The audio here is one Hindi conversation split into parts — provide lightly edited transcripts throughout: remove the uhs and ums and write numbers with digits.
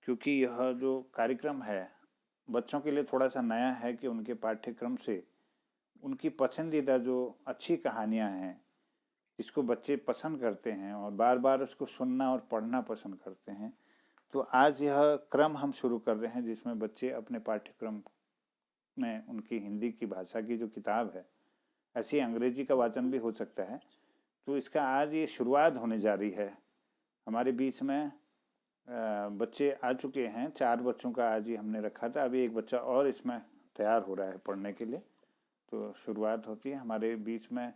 क्योंकि यह जो कार्यक्रम है बच्चों के लिए थोड़ा सा नया है कि उनके पाठ्यक्रम से उनकी पसंदीदा जो अच्छी कहानियाँ हैं जिसको बच्चे पसंद करते हैं और बार बार उसको सुनना और पढ़ना पसंद करते हैं, तो आज यह क्रम हम शुरू कर रहे हैं जिसमें बच्चे अपने पाठ्यक्रम में उनकी हिंदी की भाषा की जो किताब है, ऐसी अंग्रेजी का वाचन भी हो सकता है, तो इसका आज ये शुरुआत होने जा रही है। हमारे बीच में बच्चे आ चुके हैं, 4 बच्चों का आज ही हमने रखा था, अभी एक बच्चा और इसमें तैयार हो रहा है पढ़ने के लिए। तो शुरुआत होती है हमारे बीच में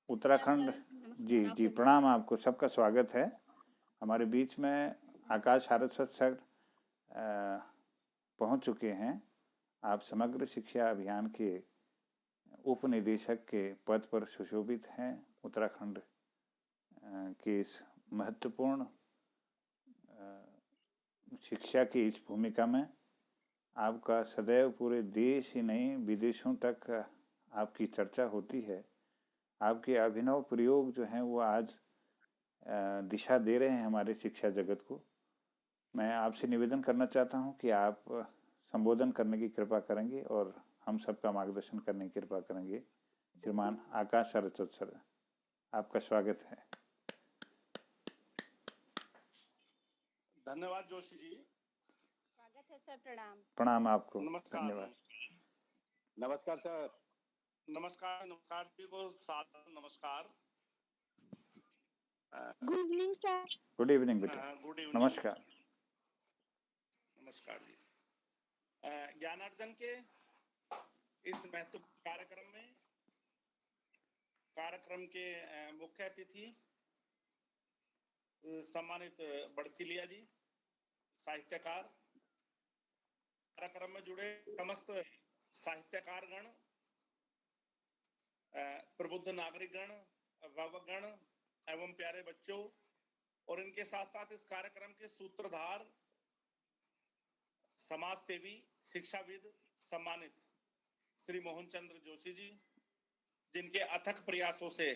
उत्तराखंड। जी जी, प्रणाम, आपको सबका स्वागत है। हमारे बीच में आकाश सारस्वत सर पहुंच चुके हैं। आप समग्र शिक्षा अभियान के उप निदेशक के पद पर सुशोभित हैं। उत्तराखंड के इस महत्वपूर्ण शिक्षा की इस भूमिका में आपका सदैव पूरे देश ही नहीं विदेशों तक आपकी चर्चा होती है। आपके अभिनव प्रयोग जो हैं वो आज दिशा दे रहे हैं हमारे शिक्षा जगत को। मैं आपसे निवेदन करना चाहता हूं कि आप संबोधन करने की कृपा करेंगे और हम सबका मार्गदर्शन करने की कृपा करेंगे। श्रीमान आकाश सारस्वत सर, आपका स्वागत है। धन्यवाद जोशी जी। स्वागत है सर। प्रणाम। प्रणाम आपको। नमस्कार। धन्यवाद। नमस्कार सर। नमस्कार नमस्कार जी को सादर नमस्कार। Good evening sir. Good evening बेटा। Good evening. नमस्कार। नमस्कार जी। ज्ञानार्जन के इस महत्वपूर्ण कार्यक्रम के मुख्य अतिथि सम्मानित बड़सिलिया जी, साहित्यकार, कार्यक्रम में जुड़े समस्त साहित्यकारगण, प्रबुद्ध नागरिकगण, अभिभावकगण एवं प्यारे बच्चों, और इनके साथ साथ इस कार्यक्रम के सूत्रधार, समाज सेवी, शिक्षाविद, सम्मानित श्री मोहन चंद्र जोशी जी, जिनके अथक प्रयासों से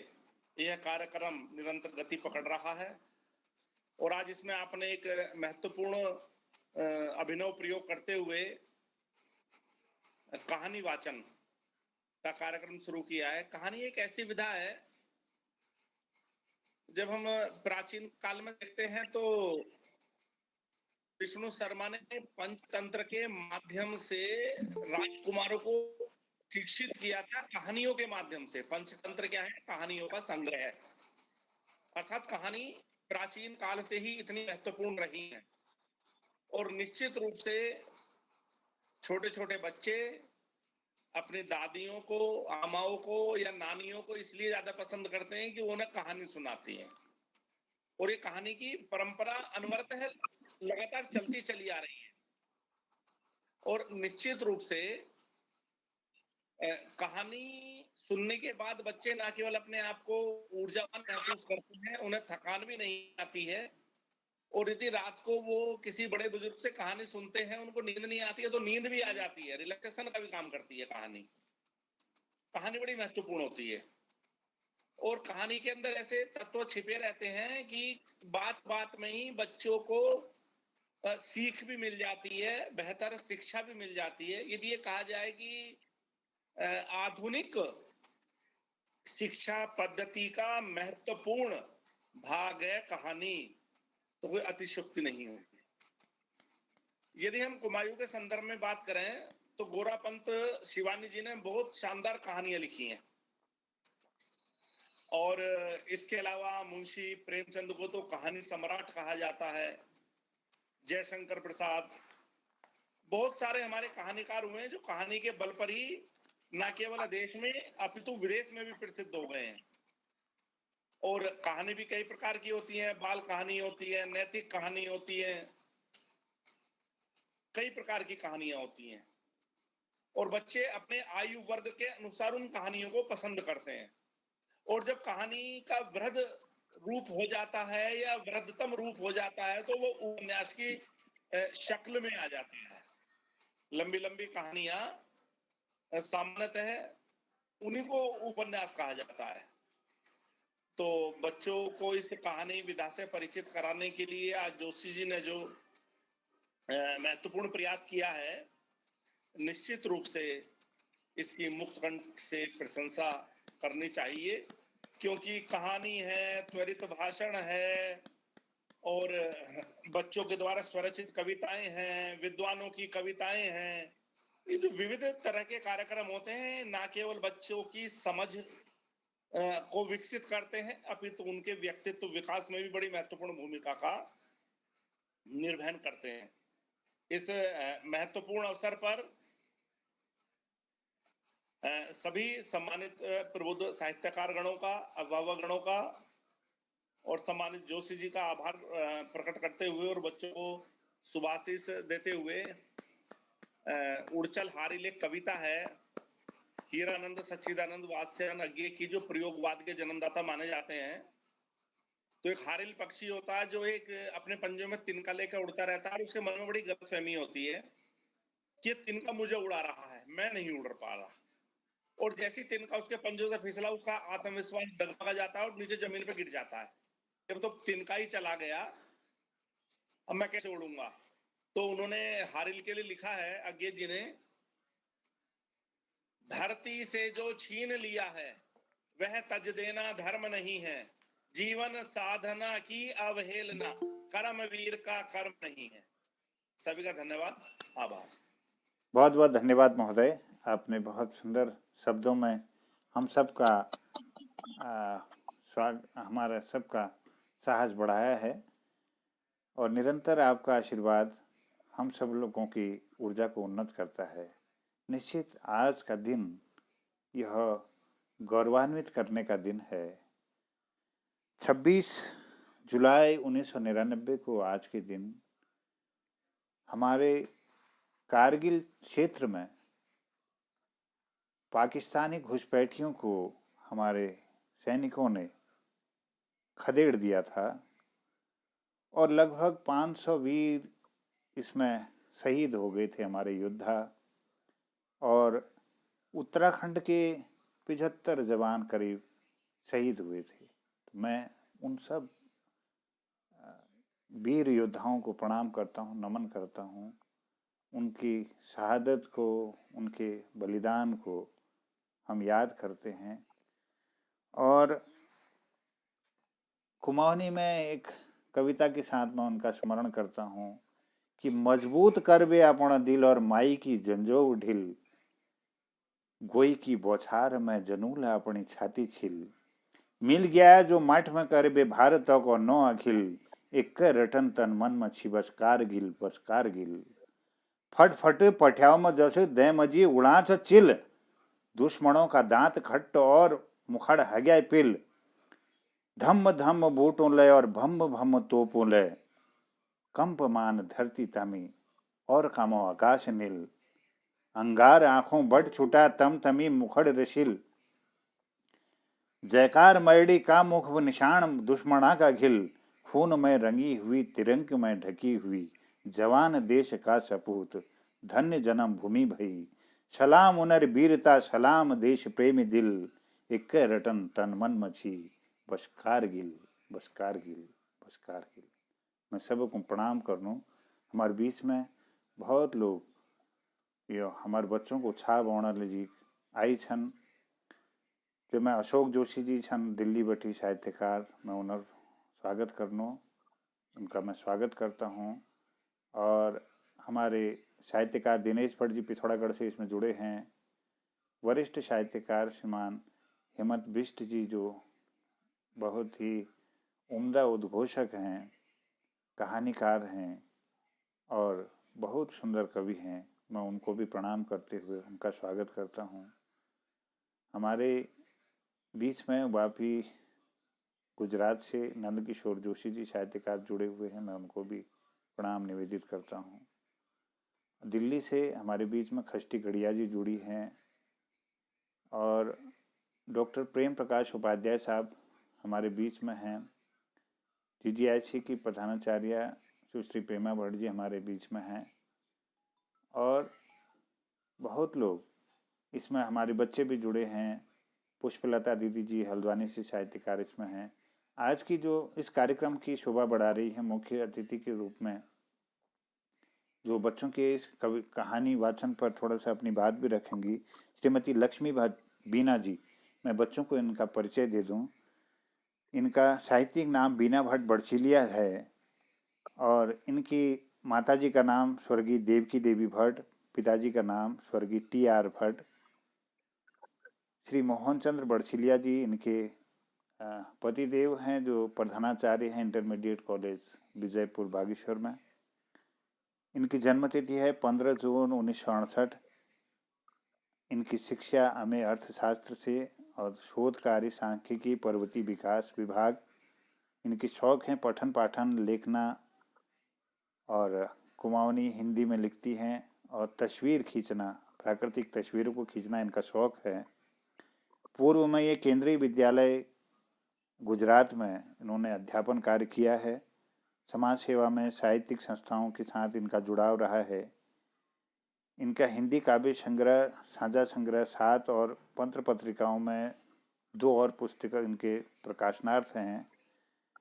यह कार्यक्रम निरंतर गति पकड़ रहा है। और आज इसमें आपने एक महत्वपूर्ण अभिनव प्रयोग करते हुए कहानी वाचन का कार्यक्रम शुरू किया है। कहानी एक ऐसी विधा है, जब हम प्राचीन काल में देखते हैं तो विष्णु शर्मा ने पंचतंत्र के माध्यम से राजकुमारों को शिक्षित किया था कहानियों के माध्यम से। पंचतंत्र क्या है? कहानियों का संग्रह है। अर्थात कहानी प्राचीन काल से ही इतनी महत्वपूर्ण रही है और निश्चित रूप से छोटे छोटे बच्चे अपनी दादियों को, आमाओं को या नानियों को इसलिए ज्यादा पसंद करते हैं कि वो उन्हें कहानी सुनाती हैं, और ये कहानी की परंपरा अनवरत है, लगातार चलती चली आ रही है। और निश्चित रूप से कहानी सुनने के बाद बच्चे ना केवल अपने आप को ऊर्जावान महसूस करते हैं, उन्हें थकान भी नहीं आती है। और यदि रात को वो किसी बड़े बुजुर्ग से कहानी सुनते हैं, उनको नींद नहीं आती है तो नींद भी आ जाती है, रिलैक्सेशन का भी काम करती है कहानी। कहानी बड़ी महत्वपूर्ण होती है और कहानी के अंदर ऐसे तत्व छिपे रहते हैं कि बात बात में ही बच्चों को सीख भी मिल जाती है, बेहतर शिक्षा भी मिल जाती है। यदि ये कहा जाए कि आधुनिक शिक्षा पद्धति का महत्वपूर्ण भाग है कहानी, तो कोई अतिशयोक्ति नहीं होगी। यदि हम कुमायूं के संदर्भ में बात करें तो गोरापंत शिवानी जी ने बहुत शानदार कहानियां लिखी हैं, और इसके अलावा मुंशी प्रेमचंद को तो कहानी सम्राट कहा जाता है। जयशंकर प्रसाद, बहुत सारे हमारे कहानीकार हुए हैं जो कहानी के बल पर ही न केवल देश में अपितु विदेश में भी प्रसिद्ध हो गए हैं। और कहानी भी कई प्रकार की होती है, बाल कहानी होती है, नैतिक कहानी होती है, कई प्रकार की कहानियां होती हैं, और बच्चे अपने आयु वर्ग के अनुसार उन कहानियों को पसंद करते हैं। और जब कहानी का वृहद रूप हो जाता है या वृहदतम रूप हो जाता है तो वो उपन्यास की शक्ल में आ जाती है। लंबी लंबी कहानियां सामान्यतः उन्हीं को उपन्यास कहा जाता है। तो बच्चों को इस कहानी विधा से परिचित कराने के लिए आज जोशी जी ने जो महत्वपूर्ण प्रयास किया है, निश्चित रूप से इसकी मुक्त कंठ से प्रशंसा करनी चाहिए, क्योंकि कहानी है, त्वरित भाषण है और बच्चों के द्वारा स्वरचित कविताएं हैं, विद्वानों की कविताएं हैं। ये जो विविध तरह के कार्यक्रम होते हैं, ना केवल बच्चों की समझ को विकसित करते हैं, अपितु उनके व्यक्तित्व विकास में भी बड़ी महत्वपूर्ण भूमिका का निर्वहन करते हैं। इस महत्वपूर्ण अवसर पर सभी सम्मानित प्रबुद्ध साहित्यकार गणों का, अभिभावक गणों का और सम्मानित जोशी जी का आभार प्रकट करते हुए और बच्चों को शुभाशीष देते हुए, उड़चल हारिल एक कविता है, हीरानंद सच्चिदानंद वात्स्यायन अज्ञे की, जो प्रयोगवाद के जन्मदाता माने जाते हैं। तो एक हारिल पक्षी होता है जो एक अपने पंजों में तिनका लेकर उड़ता रहता है और उसके मन में बड़ी गलतफहमी होती है कि तिनका मुझे उड़ा रहा है, मैं नहीं उड़ पा रहा। और जैसी तिनका उसके पंजों से फिसला, उसका आत्मविश्वास डगमगा जाता है और नीचे जमीन पे गिर जाता है। जब तो तिनका ही चला गया, अब मैं कैसे उड़ूंगा। तो उन्होंने हारिल के लिए लिखा है, अज्ञे जी ने, धरती से जो छीन लिया है वह तज देना धर्म नहीं है, जीवन साधना की अवहेलना कर्मवीर का कर्म नहीं है। सभी का धन्यवाद, आभार। बहुत बहुत धन्यवाद महोदय, आपने बहुत सुंदर शब्दों में हम सबका हमारा सबका साहस बढ़ाया है और निरंतर आपका आशीर्वाद हम सब लोगों की ऊर्जा को उन्नत करता है। निश्चित आज का दिन यह गौरवान्वित करने का दिन है। 26 जुलाई 1999 को आज के दिन हमारे कारगिल क्षेत्र में पाकिस्तानी घुसपैठियों को हमारे सैनिकों ने खदेड़ दिया था और लगभग 500 वीर इसमें शहीद हो गए थे, हमारे योद्धा। और उत्तराखंड के 75 जवान करीब शहीद हुए थे। तो मैं उन सब वीर योद्धाओं को प्रणाम करता हूँ, नमन करता हूँ। उनकी शहादत को, उनके बलिदान को हम याद करते हैं। और कुमाऊनी में एक कविता के साथ मैं उनका स्मरण करता हूँ कि मजबूत कर बे अपना दिल और माई की जंजो ढिल, गोई की बौछार में जनूल अपनी छाती छिल, मिल गया जो मठ में कर बे भारत को नो अखिल, एक रटन तन मन में छी बस कारगिल बस कारगिल, फट फट पठ्याव में जैसे दे मजी उड़ाच चिल, दुश्मनों का दांत खट्ट और मुखड़ हग्या पिल, धम्म धम्म बूटों ले और भम भम तोपों ले, कंपमान धरती तमी और कामो आकाश नील, अंगार आंखों बढ़ छूटा तम तमी मुखड़ रशिल, जयकार मैडी का मुख निशान दुश्मना का घिल, खून में रंगी हुई तिरंग में ढकी हुई, जवान देश का सपूत धन्य जन्म भूमि भई, सलाम उनर वीरता सलाम देश प्रेमी दिल, एक रटन तन मन मछी बस कारगिल बस कारगिल बस कारगिल। मैं सबको प्रणाम करनू। हमारे बीच में बहुत लोग यो हमारे बच्चों को उत्साह बढ़ाने जी आई छन। जो मैं अशोक जोशी जी छन दिल्ली बैठी साहित्यकार, मैं उनर स्वागत करनो, उनका मैं स्वागत करता हूँ। और हमारे साहित्यकार दिनेश भट्ट जी पिथौरागढ़ से इसमें जुड़े हैं। वरिष्ठ साहित्यकार श्रीमान हेमंत बिष्ट जी जो बहुत ही उम्दा उद्घोषक हैं, कहानीकार हैं और बहुत सुंदर कवि हैं, मैं उनको भी प्रणाम करते हुए उनका स्वागत करता हूँ। हमारे बीच में वापी गुजरात से नंद किशोर जोशी जी साहित्यकार जुड़े हुए हैं, मैं उनको भी प्रणाम निवेदित करता हूँ। दिल्ली से हमारे बीच में खष्टी गढ़िया जी जुड़ी हैं और डॉक्टर प्रेम प्रकाश उपाध्याय साहब हमारे बीच में हैं। GGIC की प्रधानाचार्य सुश्री प्रेमा भट्ट जी हमारे बीच में हैं और बहुत लोग इसमें, हमारे बच्चे भी जुड़े हैं। पुष्पलता दीदी जी हल्द्वानी से साहित्यकार इसमें हैं। आज की जो इस कार्यक्रम की शोभा बढ़ा रही है मुख्य अतिथि के रूप में, जो बच्चों के इस कवि कहानी वाचन पर थोड़ा सा अपनी बात भी रखेंगी, श्रीमती लक्ष्मी बीना जी। मैं बच्चों को इनका परिचय दे दूं। इनका साहित्यिक नाम बीना भट्ट बड़चिलिया है और इनकी माताजी का नाम स्वर्गीय देवकी देवी भट्ट, पिताजी का नाम स्वर्गीय टी.आर. भट्ट। श्री मोहन चंद्र बड़चिलिया जी इनके पतिदेव हैं, जो प्रधानाचार्य हैं इंटरमीडिएट कॉलेज विजयपुर बागेश्वर में। इनकी जन्मतिथि है 15 जून 1968। इनकी शिक्षा एमए अर्थशास्त्र से और शोध कार्य सांख्यिकी पर्वतीय विकास विभाग। इनके शौक हैं पठन पाठन, लेखना और कुमाऊनी हिंदी में लिखती हैं और तस्वीर खींचना, प्राकृतिक तस्वीरों को खींचना इनका शौक है। पूर्व में ये केंद्रीय विद्यालय गुजरात में इन्होंने अध्यापन कार्य किया है। समाज सेवा में साहित्यिक संस्थाओं के साथ इनका जुड़ाव रहा है। इनका हिंदी काव्य संग्रह, साझा संग्रह 7 और पत्र पत्रिकाओं में 2 और पुस्तक इनके प्रकाशनार्थ हैं।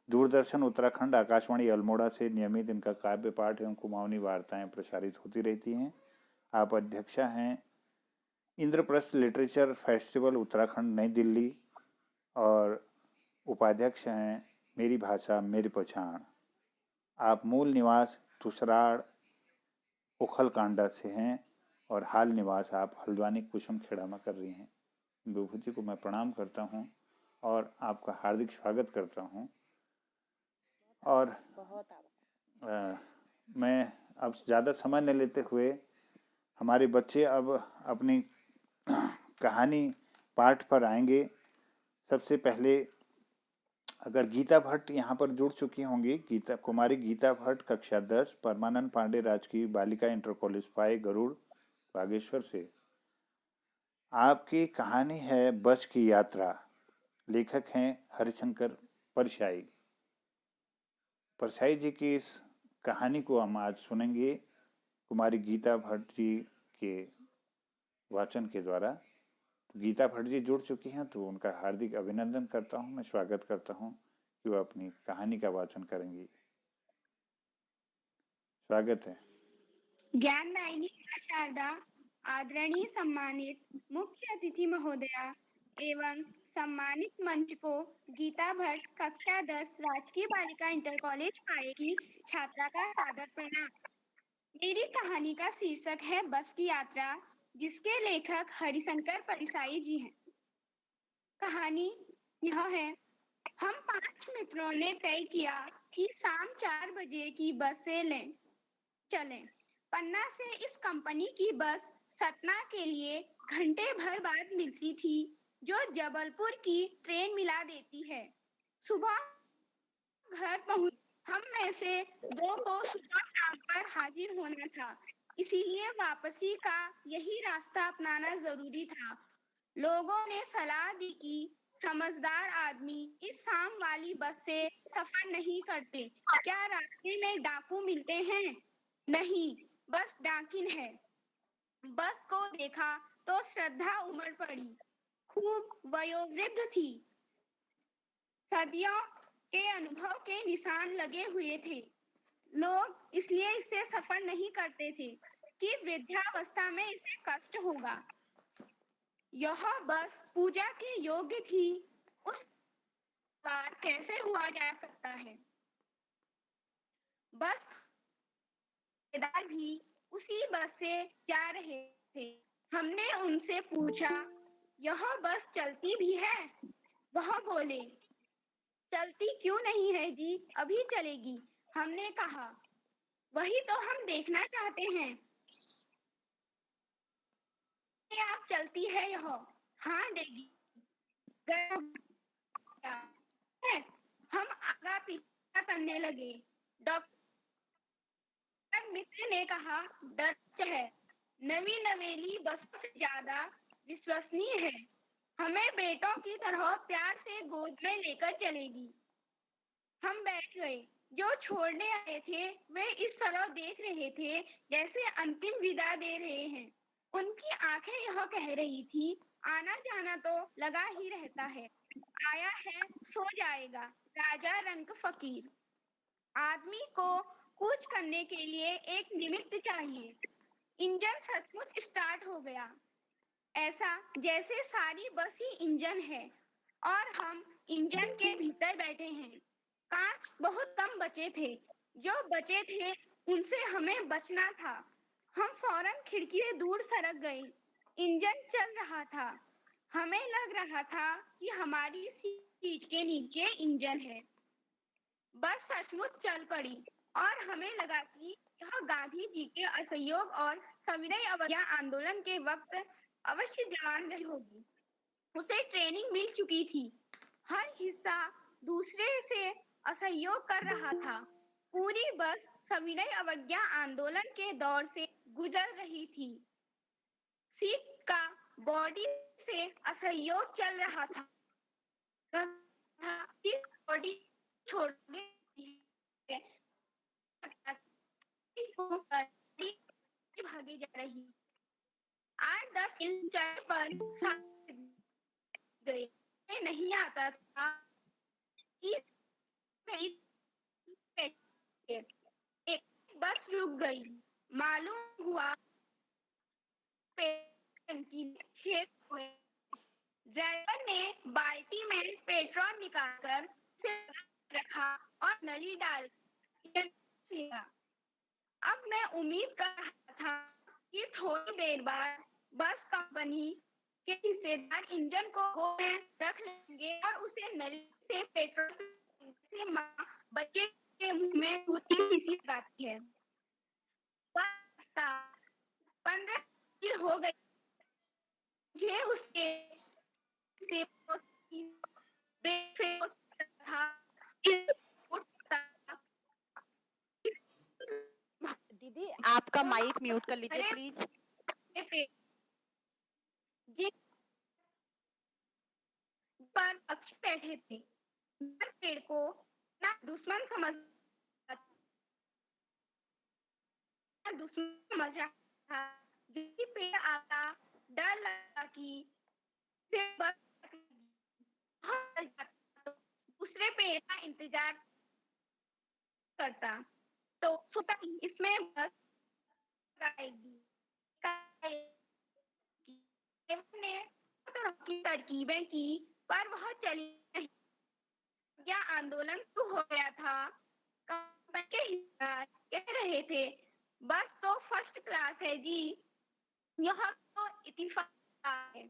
दूरदर्शन उत्तराखंड, आकाशवाणी अल्मोड़ा से नियमित इनका काव्य पाठ एवं कुमाऊनी वार्ताएं प्रसारित होती रहती हैं। आप अध्यक्षा हैं इंद्रप्रस्थ लिटरेचर फेस्टिवल उत्तराखंड नई दिल्ली और उपाध्यक्ष हैं मेरी भाषा मेरी पहचान। आप मूल निवास तुसराड़ उखलकांडा से हैं और हाल निवास आप हल्द्वानी कुसुम खेड़ा में कर रही हैं। विभूति को मैं प्रणाम करता हूं और आपका हार्दिक स्वागत करता हूं। और मैं अब ज़्यादा समय न लेते हुए हमारे बच्चे अब अपनी कहानी पाठ पर आएंगे। सबसे पहले अगर गीता भट्ट यहाँ पर जुड़ चुकी होंगी, कुमारी गीता भट्ट कक्षा 10 परमानंद पांडे राजकीय बालिका इंटर कॉलेज पाए गरुड़ बागेश्वर से। आपकी कहानी है बस की यात्रा। लेखक हैं हरिशंकर परशाई। परशाई जी की इस कहानी को हम आज सुनेंगे कुमारी गीता भट्ट जी के वाचन के द्वारा। गीता भट्ट जी जुड़ चुकी हैं तो उनका हार्दिक अभिनंदन करता हूं, मैं स्वागत करता हूं कि वो अपनी कहानी का वाचन करेंगी। स्वागत है। ज्ञानदायिनी शारदा, आदरणीय सम्मानित मुख्य अतिथि महोदया एवं सम्मानित मंच को गीता भट्ट कक्षा 10 राजकीय बालिका इंटर कॉलेज पाए की छात्रा का सादर प्रणाम। मेरी कहानी का शीर्षक है बस की यात्रा, जिसके लेखक हरिशंकर परसाई जी हैं। कहानी यह है, हम 5 मित्रों ने तय किया कि शाम 4 बजे की बस से चलें। पन्ना से इस कंपनी की बस सतना के लिए घंटे भर बाद मिलती थी, जो जबलपुर की ट्रेन मिला देती है। सुबह घर पहुंच हम में से 2 को सुबह काम पर हाजिर होना था, इसीलिए वापसी का यही रास्ता अपनाना जरूरी था। लोगों ने सलाह दी कि समझदार आदमी इस शाम वाली बस से सफर नहीं करते। क्या रास्ते में डाकू मिलते हैं? नहीं, बस डाकिन है। बस को देखा तो श्रद्धा उमड़ पड़ी। खूब वयोवृद्ध थी। सदियों के अनुभव के निशान लगे हुए थे। लोग इसलिए इससे सफर नहीं करते थे कि वृद्धावस्था में इसे कष्ट होगा। यह बस पूजा के योग्य थी, उस बार कैसे हुआ जा सकता है? बस किराएदार भी उसी बस से जा रहे थे। हमने उनसे पूछा, यह बस चलती भी है? वह बोले, चलती क्यों नहीं है जी, अभी चलेगी। हमने कहा, वही तो हम देखना चाहते हैं। आप चलती है यह? हाँ देगी। हम आगा पीछा करने लगे। डॉक्टर मित्र ने कहा, डर है, नवी नवेली बसों से ज्यादा विश्वसनीय है, हमें बेटों की तरह प्यार से गोद में लेकर चलेगी। हम बैठ गए। जो छोड़ने आए थे वे इस तरह देख रहे थे जैसे अंतिम विदा दे रहे हैं। उनकी आंखें यह कह रही थी, आना जाना तो लगा ही रहता है। आया है सो जाएगा, राजा रंक फकीर। आदमी को कूच करने के लिए एक निमित्त चाहिए। इंजन सचमुच स्टार्ट हो गया, ऐसा जैसे सारी बस ही इंजन है और हम इंजन के भीतर बैठे हैं। कांच बहुत कम बचे थे, जो बचे थे उनसे हमें बचना था। हम फौरन खिड़की से दूर सरक गए। इंजन चल रहा था, हमें लग रहा था कि हमारी सीट के नीचे इंजन है। बस सचमुच चल पड़ी और हमें लगा कि यह गांधी जी के असहयोग और सविनय अवज्ञा आंदोलन के वक्त अवश्य जवान रही होगी। उसे ट्रेनिंग मिल चुकी थी, हर हिस्सा दूसरे से असहयोग कर रहा था। पूरी बस सविनय अवज्ञा आंदोलन के दौर से गुजर रही थी। सीट का बॉडी से असहयोग चल रहा था। बॉडी छोड़ने भागी जा रही। 8-10 इंच पर गए, नहीं आता था कि एक बस रुक गई। मालूम हुआ छेद हुए। ड्राइवर ने बाल्टी में पेट्रोल निकालकर रखा और नली डाल दिया। अब मैं उम्मीद कर रहा था कि थोड़ी देर बाद बस कंपनी के हिस्सेदार इंजन को गोद में रख लेंगे और उसे नली से पेट्रोल से बच्चे के मुंह में दूसरी शीशी लगाती है। 15 दिन हो गए मुझे उसके दीदी आपका माइक म्यूट कर लीजिए प्लीज। पर पक्षी बैठे थे। पेड़ को ना दुश्मन समझ रहा था। जिस पेड़ आता डर लगा कि दूसरे पेड़ का इंतजार करता तो सोचा इसमें बस आएगी। ने तरकीबें की पर वह चली नहीं। क्या आंदोलन शुरू हो गया था। कंपनी के हिस्सेदार कह रहे थे बस तो फर्स्ट क्लास है जी, यह तो इत्तेफाक है।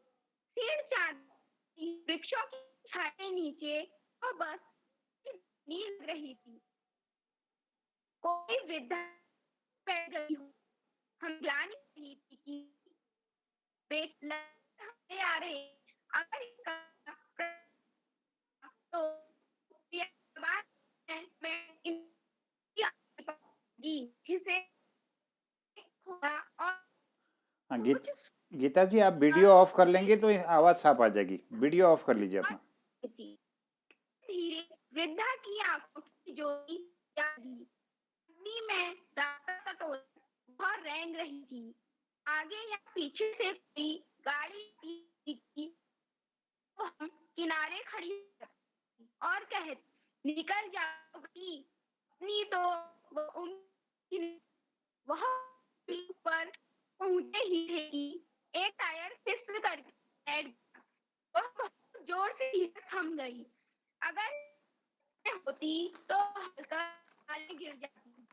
फिर चांदी वृक्षों की छाया के नीचे वो बस नील रही थी। कोई वृद्धा बैठ गई हो। हम जान रही थी कि बेटा आ रहे। अगर इसका तो मैं जिसे हाँ गीता जी, आप वीडियो ऑफ कर लेंगे तो आवाज साफ आ जाएगी। वीडियो ऑफ कर लीजिए अपना। धीरे वृद्धा की आंखों की ज्योति में बहुत रेंग रही थी। आगे या पीछे से कोई गाड़ी दिखी तो हम किनारे खड़ी और कहते निकल जाओगी। नहीं तो वह पर पहुंचे ही थे कि एक टायर फिसल कर बहुत जोर से थम गई। अगर होती तो हल्का गिर जाती।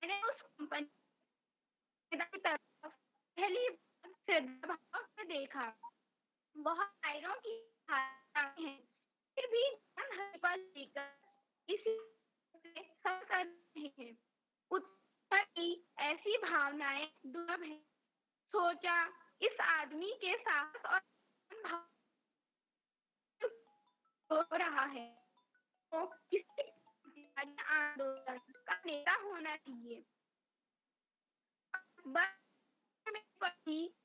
मैंने उस कंपनी की तरफ पहली भाव से देखा। वह टायरों की हैं, फिर भी पर लेकर इसी कर रहे हैं। उत्तर की ऐसी भावनाएं दुर्लभ है। सोचा इस आदमी के साथ और हो रहा है तो किसी आंदोलन का नेता होना चाहिए।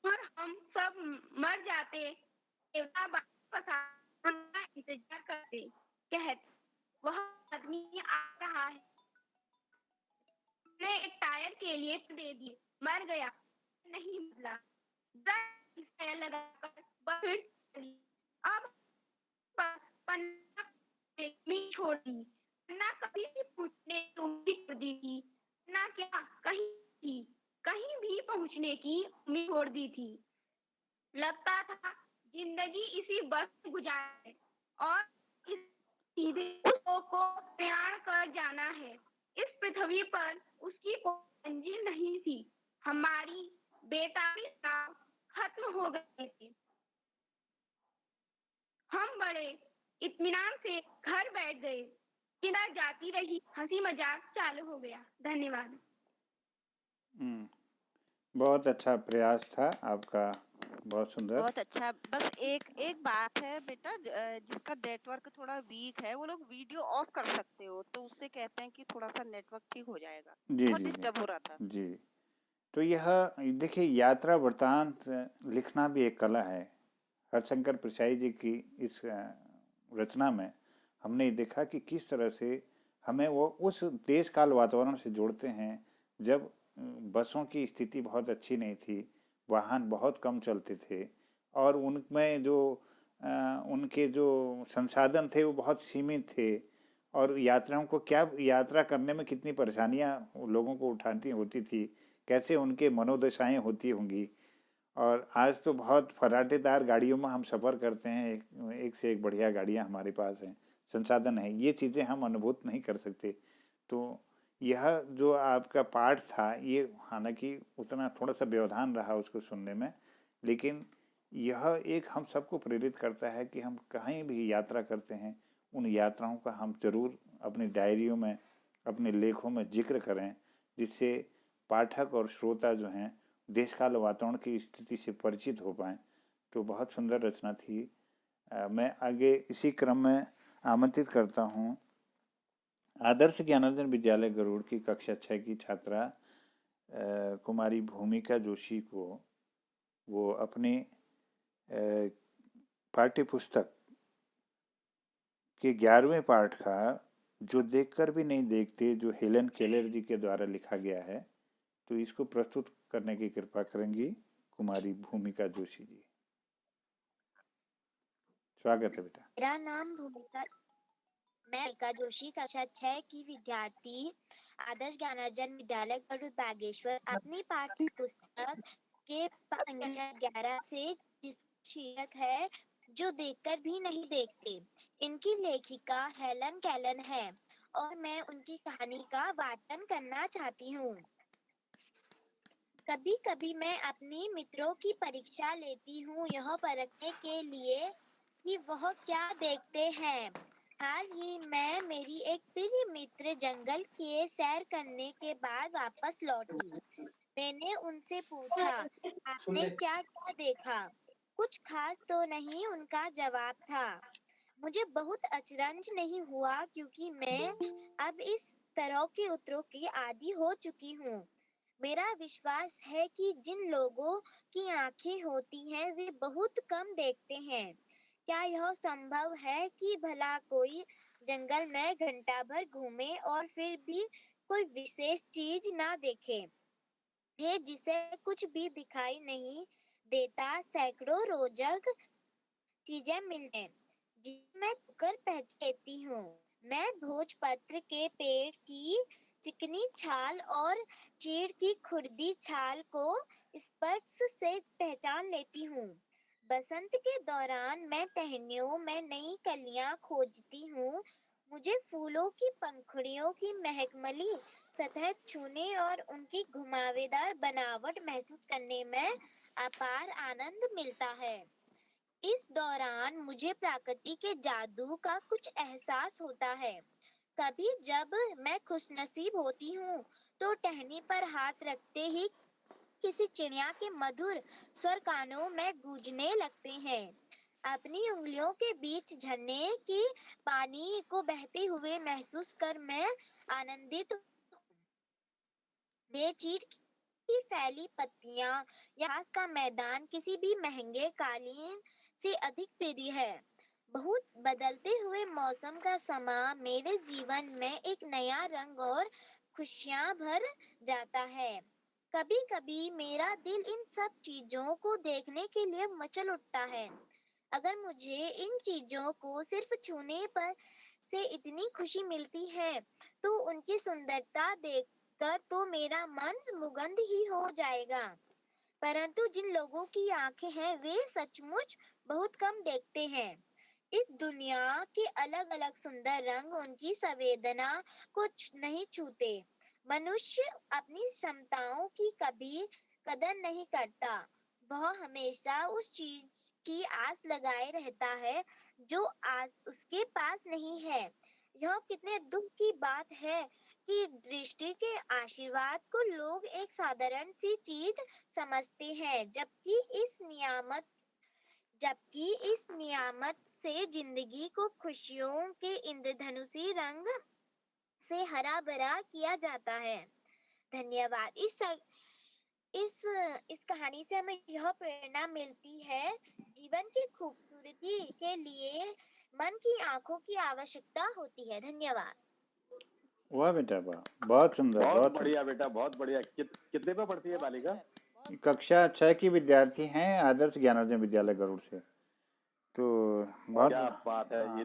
और हम सब मर जाते इंतजार करते। कहते वह आदमी आ रहा है। ने एक टायर के लिए दे दिए, मर गया नहीं बदला। टायर लगाकर बस फिर चली। अब पन्ना में छोड़ दी। पन्ना कभी भी पूछने की उम्मीद छोड़ दी थी। पन्ना क्या कहीं भी पहुंचने की उम्मीद छोड़ दी थी। लगता था जिंदगी इसी बस में गुजारे और इस सीधे को प्रयाण कर जाना है। इस पृथ्वी पर उसकी कोई मंजिल नहीं थी। हमारी बेताबी नाव खत्म हो गई थी। हम बड़े इत्मीनान से घर बैठ गए। चिंता जाती रही, हंसी मजाक चालू हो गया। धन्यवाद। बहुत अच्छा प्रयास था आपका, बहुत सुंदर। बहुत अच्छा। बस एक एक बात है बेटा, जिसका नेटवर्क थोड़ा वीक है वो लोग वीडियो ऑफ कर सकते हो, तो उससे कहते हैं कि थोड़ा सा नेटवर्क ठीक हो जाएगा। जी बहुत जी जी डिस्टर्ब हो रहा था। जी। तो यह देखिए, यात्रा वृत्तांत लिखना भी एक कला है। हरशंकर प्रसाई जी की इस रचना में हमने देखा कि किस तरह से हमें वो उस देश काल वातावरण से जोड़ते हैं जब बसों की स्थिति बहुत अच्छी नहीं थी, वाहन बहुत कम चलते थे और उनमें जो उनके जो संसाधन थे वो बहुत सीमित थे और यात्राओं को क्या यात्रा करने में कितनी परेशानियां लोगों को उठाती होती थी, कैसे उनके मनोदशाएं होती होंगी। और आज तो बहुत फराटेदार गाड़ियों में हम सफ़र करते हैं, एक से एक बढ़िया गाड़ियां हमारे पास हैं, संसाधन है, ये चीज़ें हम अनुभूत नहीं कर सकते। तो यह जो आपका पाठ था ये हालांकि उतना थोड़ा सा व्यवधान रहा उसको सुनने में, लेकिन यह एक हम सबको प्रेरित करता है कि हम कहीं भी यात्रा करते हैं उन यात्राओं का हम ज़रूर अपनी डायरियों में, अपने लेखों में जिक्र करें, जिससे पाठक और श्रोता जो हैं देश काल वातावरण की स्थिति से परिचित हो पाएँ। तो बहुत सुंदर रचना थी। मैं आगे इसी क्रम में आमंत्रित करता हूँ आदर्श ज्ञानार्जन विद्यालय गरुड़ की कक्षा 6 की छात्रा कुमारी भूमिका जोशी को वो अपने पाठ्य पुस्तक के 11वें पाठ का जो देखकर भी नहीं देखते, जो हेलन केलर जी के द्वारा लिखा गया है, तो इसको प्रस्तुत करने की कृपा करेंगी कुमारी भूमिका जोशी जी। स्वागत है बेटा। मेरा नाम भूमिका जोशी कक्षा 6 की विद्यार्थी आदर्श ज्ञानार्जन विद्यालय गरुड़ बागेश्वर अपनी पाठ्य पुस्तक के 11 से जिसका शीर्षक है जो देखकर भी नहीं देखते, इनकी लेखिका हेलन केलर है और मैं उनकी कहानी का वाचन करना चाहती हूँ। कभी कभी मैं अपनी मित्रों की परीक्षा लेती हूँ यह परखने के लिए कि वह क्या देखते हैं। हाल ही में मेरी एक प्रिय मित्र जंगल की सैर करने के बाद वापस लौटी। मैंने उनसे पूछा, आपने क्या क्या देखा? कुछ खास तो नहीं, उनका जवाब था। मुझे बहुत अचरज नहीं हुआ क्योंकि मैं अब इस तरह के उत्तरों की आदी हो चुकी हूँ। मेरा विश्वास है कि जिन लोगों की आंखें होती हैं वे बहुत कम देखते हैं। क्या यह संभव है कि भला कोई जंगल में घंटा भर घूमे और फिर भी कोई विशेष चीज ना देखे? ये जिसे कुछ भी दिखाई नहीं देता, सैकड़ों रोचक चीजें मिलते हैं जिन्हें मैं कर पहचान लेती हूँ। मैं भोजपत्र के पेड़ की चिकनी छाल और चीड़ की खुरदी छाल को स्पर्श से पहचान लेती हूँ। बसंत के दौरान मैं टहनियों में नई कलियां खोजती हूँ। मुझे फूलों की पंखुड़ियों की महकमली सतह छूने और उनकी घुमावेदार बनावट महसूस करने में अपार आनंद मिलता है। इस दौरान मुझे प्रकृति के जादू का कुछ एहसास होता है। कभी जब मैं खुशनसीब होती हूँ तो टहनी पर हाथ रखते ही किसी चिड़िया के मधुर स्वर कानों में गूंजने लगते हैं। अपनी उंगलियों के बीच झरने की पानी को बहते हुए महसूस कर मैं आनंदित हूँ। बेचीर की फैली पत्तियां या घास का मैदान किसी भी महंगे कालीन से अधिक प्रिय है। बहुत बदलते हुए मौसम का समा मेरे जीवन में एक नया रंग और खुशियां भर जाता है। कभी कभी मेरा दिल इन सब चीजों को देखने के लिए मचल उठता है। अगर मुझे इन चीजों को सिर्फ छूने पर से इतनी खुशी मिलती है, तो उनकी सुंदरता देखकर तो मेरा मन मुग्ध ही हो जाएगा। परंतु जिन लोगों की आंखें हैं, वे सचमुच बहुत कम देखते हैं। इस दुनिया के अलग अलग सुंदर रंग उनकी संवेदना को नहीं छूते। मनुष्य अपनी क्षमताओं की कभी कदर नहीं करता। वह हमेशा उस चीज की आस लगाए रहता है जो आस उसके पास नहीं है। यह कितने दुख की बात है कि दृष्टि के आशीर्वाद को लोग एक साधारण सी चीज समझते हैं, जबकि इस नियामत से जिंदगी को खुशियों के इंद्रधनुषी रंग से हरा भरा किया जाता है। धन्यवाद। इस कहानी से हमें यह प्रेरणा मिलती है, जीवन की खूबसूरती के लिए मन की आंखों की आवश्यकता होती है। धन्यवाद। वाह बेटा वाह, बहुत सुंदर, बहुत बहुत बढ़िया बेटा, बहुत बढ़िया। कितने पे पढ़ती है बालिका? सुंदर। कक्षा 6 की विद्यार्थी हैं, आदर्श ज्ञानोदय विद्यालय गरुड़ से। तो बहुत क्या बात है। हाँ।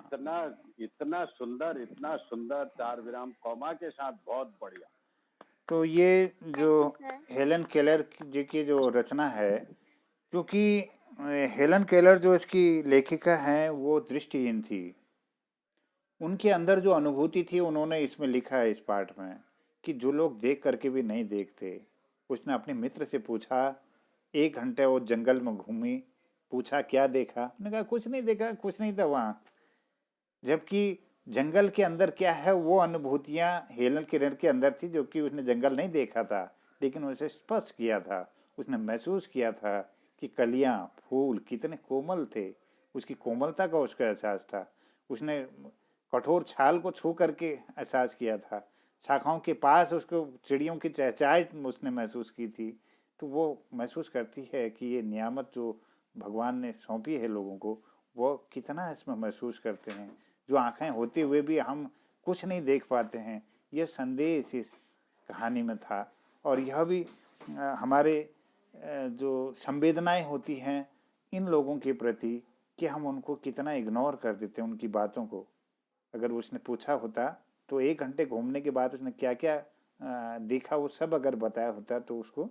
इतना सुंदर 4 विराम कॉमा के साथ, बहुत बढ़िया। तो ये जो Thank you, sir. Helen Keller ji की जो रचना है, क्योंकि हेलन केलर जो इसकी लेखिका हैं वो दृष्टिहीन थी। उनके अंदर जो अनुभूति थी उन्होंने इसमें लिखा है इस पाठ में, कि जो लोग देख करके भी नहीं देखते। उसने अपने मित्र से पूछा, 1 घंटे वो जंगल में घूमी, पूछा क्या देखा, उसने कहा कुछ नहीं देखा, कुछ नहीं था वहाँ। जबकि जंगल के अंदर क्या है वो अनुभूतियाँ हेलन केलर के अंदर थी, जो कि उसने जंगल नहीं देखा था लेकिन उसे स्पर्श किया था। उसने महसूस किया था कि कलियाँ फूल कितने कोमल थे, उसकी कोमलता का उसको एहसास था। उसने कठोर छाल को छू करके एहसास किया था। शाखाओं के पास उसको चिड़ियों की चहचहाहट उसने महसूस की थी। तो वो महसूस करती है कि ये नियामत जो भगवान ने सौंपी है लोगों को, वो कितना इसमें महसूस करते हैं। जो आँखें होते हुए भी हम कुछ नहीं देख पाते हैं, यह संदेश इस कहानी में था। और यह भी हमारे जो संवेदनाएं होती हैं इन लोगों के प्रति, कि हम उनको कितना इग्नोर कर देते हैं, उनकी बातों को। अगर उसने पूछा होता तो 1 घंटे घूमने के बाद उसने क्या क्या देखा वो सब अगर बताया होता तो उसको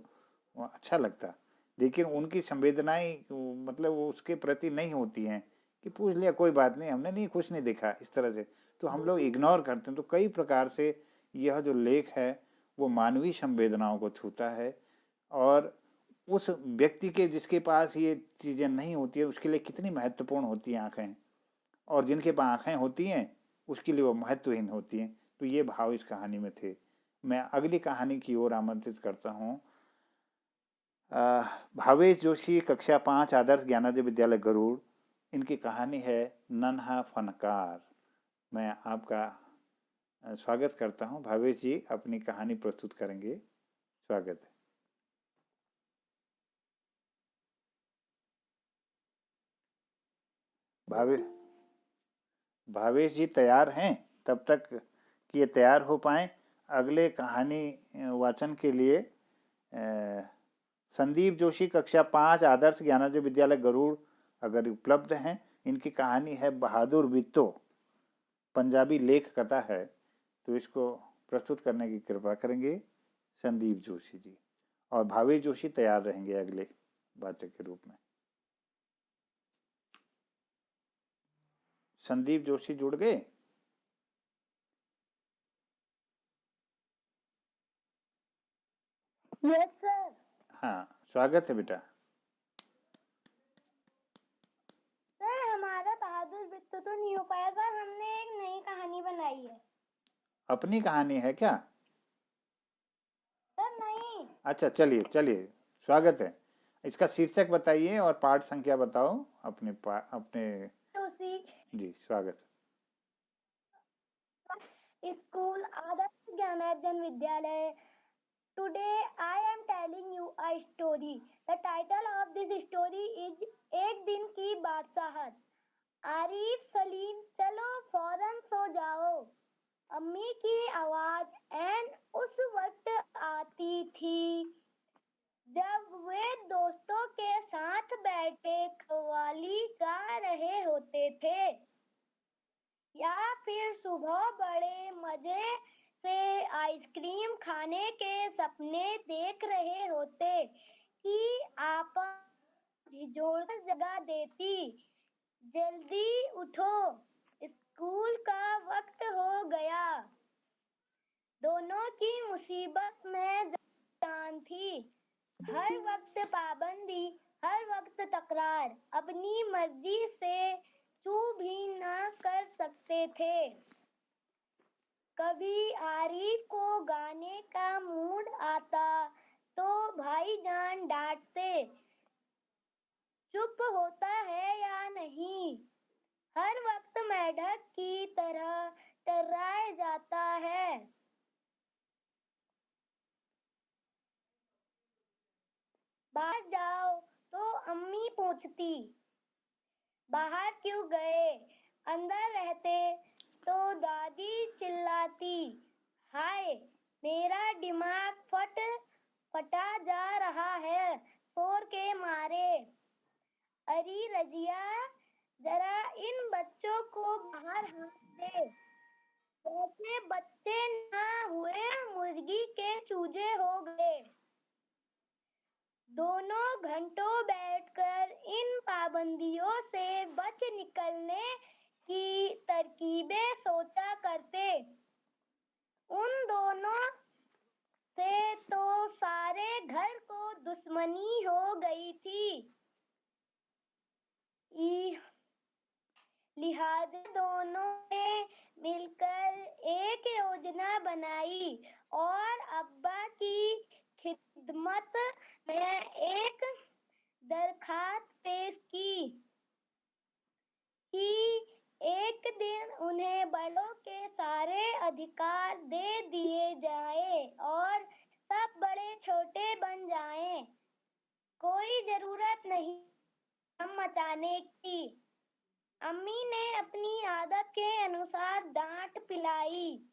अच्छा लगता। लेकिन उनकी संवेदनाएं मतलब वो उसके प्रति नहीं होती हैं, कि पूछ लिया कोई बात नहीं, हमने नहीं कुछ नहीं देखा, इस तरह से। तो हम लोग इग्नोर करते हैं। तो कई प्रकार से यह जो लेख है वो मानवीय संवेदनाओं को छूता है, और उस व्यक्ति के जिसके पास ये चीज़ें नहीं होती है उसके लिए कितनी महत्वपूर्ण होती हैं आँखें, और जिनके पास आँखें होती हैं उसके लिए वो महत्वहीन होती हैं। तो ये भाव इस कहानी में थे। मैं अगली कहानी की ओर आमंत्रित करता हूँ। भावेश जोशी, कक्षा 5, आदर्श ज्ञानोदय विद्यालय गरुड़। इनकी कहानी है नन्हा फनकार। मैं आपका स्वागत करता हूँ। भावेश जी अपनी कहानी प्रस्तुत करेंगे। स्वागत है। भावेश जी तैयार हैं? तब तक कि ये तैयार हो पाए, अगले कहानी वाचन के लिए संदीप जोशी, कक्षा 5, आदर्श ज्ञानोदय विद्यालय गरुड़ अगर उपलब्ध हैं। इनकी कहानी है बहादुर बित्तो। पंजाबी लेख कथा है। तो इसको प्रस्तुत करने की कृपा करेंगे संदीप जोशी जी, और भावेश जोशी तैयार रहेंगे अगले वाचक के रूप में। संदीप जोशी जुड़ गए? Yes sir. हाँ, स्वागत है बेटा। सर हमारा बहादुर बिट्टू तो नहीं हो पाया सर, हमने एक नई कहानी बनाई है। अपनी कहानी है क्या? सर नहीं। अच्छा, चलिए चलिए, स्वागत है। इसका शीर्षक बताइए और पाठ संख्या बताओ अपने जोशी जी। स्वागत। स्कूल आदर्श ज्ञानोदय विद्यालय। Today I am telling you a story. The title of this story is एक दिन की बादशाहत। आरिफ सलीम, चलो फौरन सो जाओ, अम्मी की आवाज एंड उस वक्त आती थी। सुबह बड़े मजे से आइसक्रीम खाने के सपने देख रहे होते कि आपा झिझोड़ जगा देती। जल्दी उठो, स्कूल का वक्त हो गया। दोनों की मुसीबत में जान थी। हर वक्त पाबंदी, हर वक्त तकरार, अपनी मर्जी से चू भी ना कर सकते थे। कभी आरिफ को गाने का मूड आता तो भाईजान डांटते, चुप होता है या नहीं? हर वक्त मेढक की तरह टर्राए जाता है। बाहर जाओ तो अम्मी पूछती, बाहर क्यों गए? अंदर रहते तो दादी चिल्लाती, हाय मेरा दिमाग फटा जा रहा है शोर के मारे। अरे रजिया, जरा इन बच्चों को बाहर हाँक दे, जैसे बच्चे ना हुए मुर्गी के चूजे हो गए। दोनों घंटों बैठकर इन पाबंदियों से बच निकलने की तरकीबें सोचा करते। उन दोनों से तो सारे घर को दुश्मनी हो गई थी। लिहाजा दोनों ने मिलकर एक योजना बनाई और अब्बा की खिदमत में एक दरखास्त पेश की कि एक दिन उन्हें बड़ों के सारे अधिकार दे दिए जाए और सब बड़े छोटे बन जाएं। कोई जरूरत नहीं हम मचाने की। अम्मी ने अपनी आदत के अनुसार डांट पिलाई,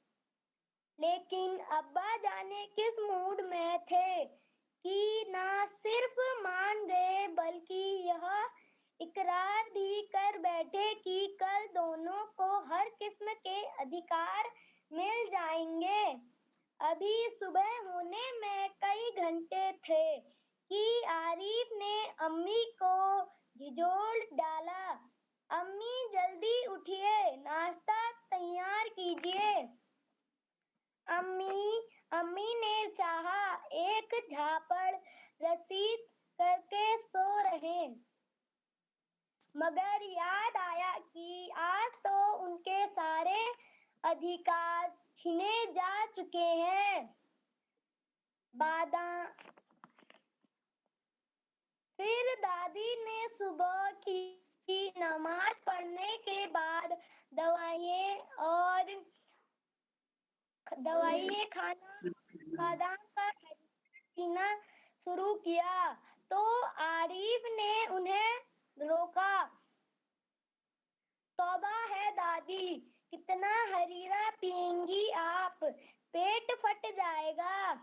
लेकिन अब्बा जाने किस मूड में थे कि ना सिर्फ मान गए बल्कि यह इकरार भी कर बैठे कि कल दोनों को हर किस्म के अधिकार मिल जाएंगे। अभी सुबह होने में कई घंटे थे कि आरिफ ने अम्मी को झिझोड़ डाला, अम्मी जल्दी उठिए, नाश्ता तैयार कीजिए। अम्मी ने चाहा एक झापड़ रसीद करके सो रहे, मगर याद आया कि आज तो उनके सारे अधिकार छीने जा चुके हैं। फिर दादी ने सुबह की नमाज पढ़ने के बाद दवाइयाँ खाना बादाम का पीना शुरू किया तो आरिफ ने उन्हें रोका। तौबा है दादी, कितना हरीरा पिएंगी आप, पेट फट जाएगा।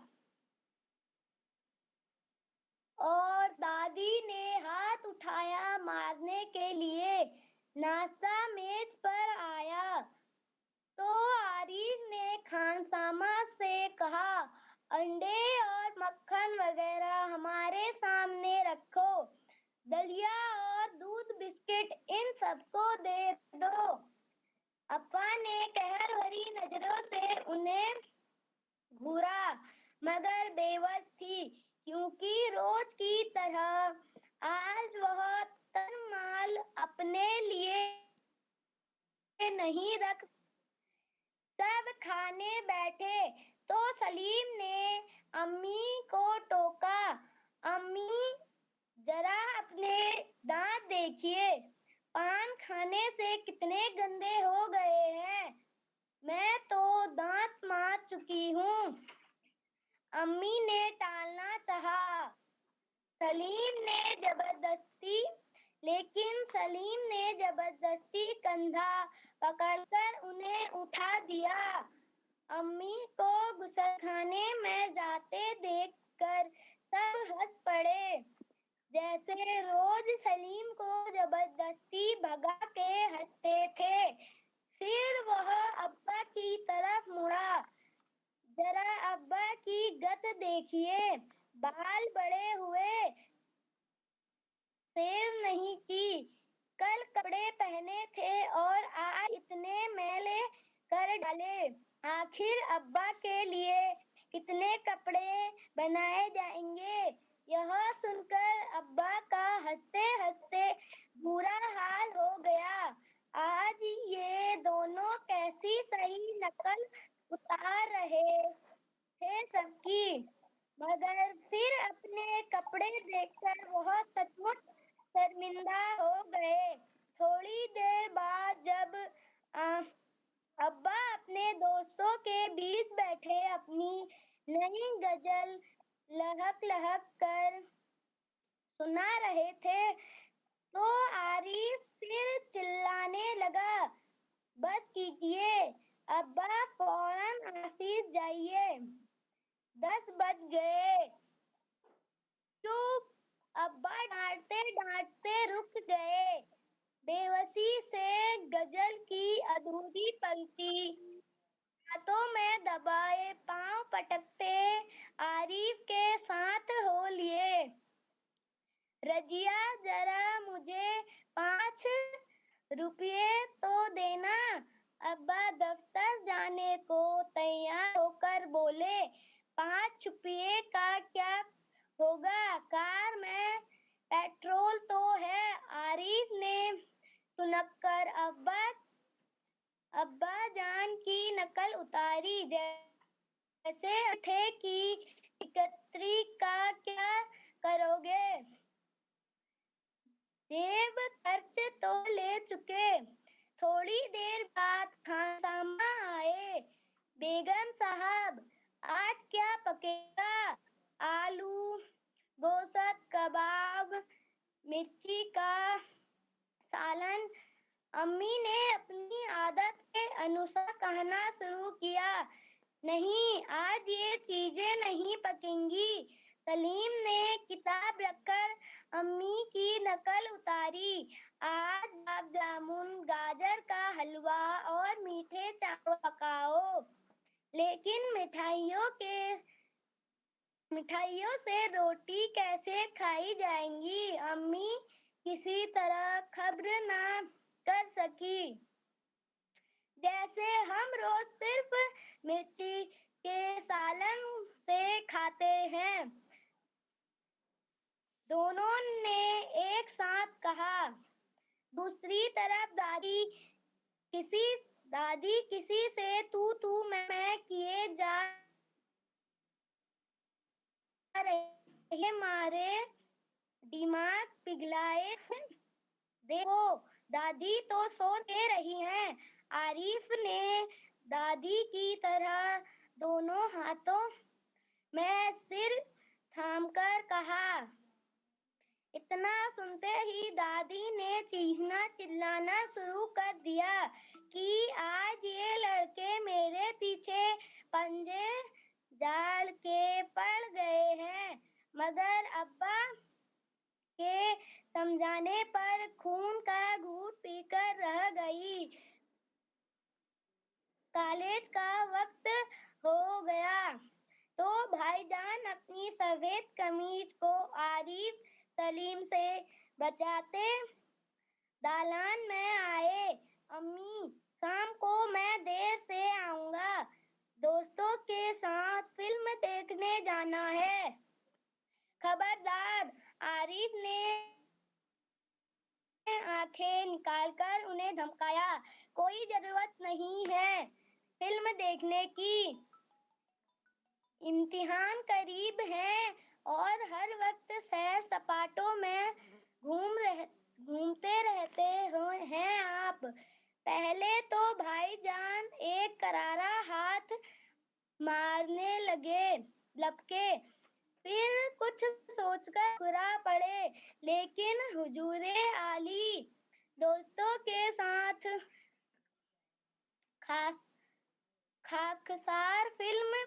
और दादी ने हाथ उठाया मारने के लिए। नाश्ता मेज पर आया तो आरिफ ने खानसामा से कहा, अंडे और मक्खन वगैरह हमारे सामने रखो, दलिया और दूध बिस्किट इन सबको दे दो। अप्पा ने कहर भरी नजरों से उन्हें घूरा, मगर बेबस थी क्योंकि रोज की तरह आज वह तन माल अपने लिए नहीं रख। सब खाने बैठे तो सलीम ने अम्मी को टोका, अम्मी जरा अपने दांत देखिए, पान खाने से कितने गंदे हो गए हैं, मैं तो दांत मार चुकी हूँ। अम्मी ने टालना चाहा, लेकिन सलीम ने जबरदस्ती कंधा पकड़कर उन्हें उठा दिया। अम्मी को गुस्लखाने में जाते देखकर सब हंस पड़े, जैसे रोज सलीम को जबरदस्ती भगा के हंसते थे। फिर वह अब्बा देखिए, बाल बड़े हुए, सेव नहीं की, कल कपड़े पहने थे और आज इतने मैले कर डाले। आखिर अब्बा के लिए कितने कपड़े बनाए जाएंगे? यह सुनकर अब्बा का हंसते हंसते बुरा हाल हो गया। आज ये दोनों कैसी सही नकल उतार रहे थे सबकी, मगर फिर अपने कपड़े देखकर वह सचमुच शर्मिंदा हो गए। थोड़ी देर बाद जब अब्बा अपने दोस्तों के बीच बैठे अपनी नई गजल लहक लहक कर सुना रहे थे, तो आरिफ फिर चिल्लाने लगा, बस कीजिए अब्बा, फौरन ऑफिस जाइए, 10 बज गए। चुप! अब्बा डांटते डांटते रुक गए। बेबसी से गजल की अधूरी पंक्ति हाथों में दबाए पांव पटकते आरिफ के साथ हो लिए। रजिया, जरा मुझे 5 रुपये तो देना। अब्बा दफ्तर जाने को तैयार होकर बोले, 5 रुपये का क्या होगा, कार में पेट्रोल तो है। आरिफ ने सुनकर अब्बा जान की नकल उतारी, जैसे थे कि 31 का क्या करोगे, जेब खर्च तो ले चुके। थोड़ी देर बाद खानसामा आए। बेगम साहब, आज क्या पकेगा? आलू, गोश्त, कबाब, मिर्ची का सालन। अम्मी ने अपनी आदत के अनुसार कहना शुरू किया, नहीं, आज ये चीजें नहीं पकेंगी। सलीम ने किताब रखकर अम्मी की नकल उतारी। आज गुलाब जामुन, गाजर का हलवा और मीठे चावल पकाओ। लेकिन मिठाइयों से रोटी कैसे खाई जाएंगी? अम्मी किसी तरह खब्र ना कर सकी। जैसे हम रोज सिर्फ मिर्ची के सालन से खाते हैं। दोनों ने एक साथ कहा। दूसरी तरफ दादी किसी से तू मैं किए जा रहे, मारे दिमाग पिघलाए। देखो, दादी तो सो दे रही हैं। आरिफ ने दादी की तरह दोनों हाथों में सिर थामकर कहा। इतना सुनते ही दादी ने चीखना चिल्लाना शुरू कर दिया कि आज ये लड़के मेरे पीछे पंजे डाल के पड़ गए हैं। मगर अब्बा के समझाने पर खून का घूंट पीकर रह गई। कॉलेज का वक्त हो गया तो भाईजान अपनी सफेद कमीज को आरिफ सलीम से बचाते दालान में आए। अम्मी, शाम को मैं देर से आऊंगा, दोस्तों के साथ फिल्म देखने जाना है। खबरदार! आरिफ ने आंखें निकालकर उन्हें धमकाया। कोई जरूरत नहीं है फिल्म देखने की, इम्तिहान करीब है और हर वक्त सैर सपाटों में घूमते रहते हैं आप। पहले तो भाईजान एक करारा हाथ मारने लपके, फिर कुछ सोचकर मुस्कुरा पड़े। लेकिन हुजूरे आली, दोस्तों के साथ खाकसार फिल्म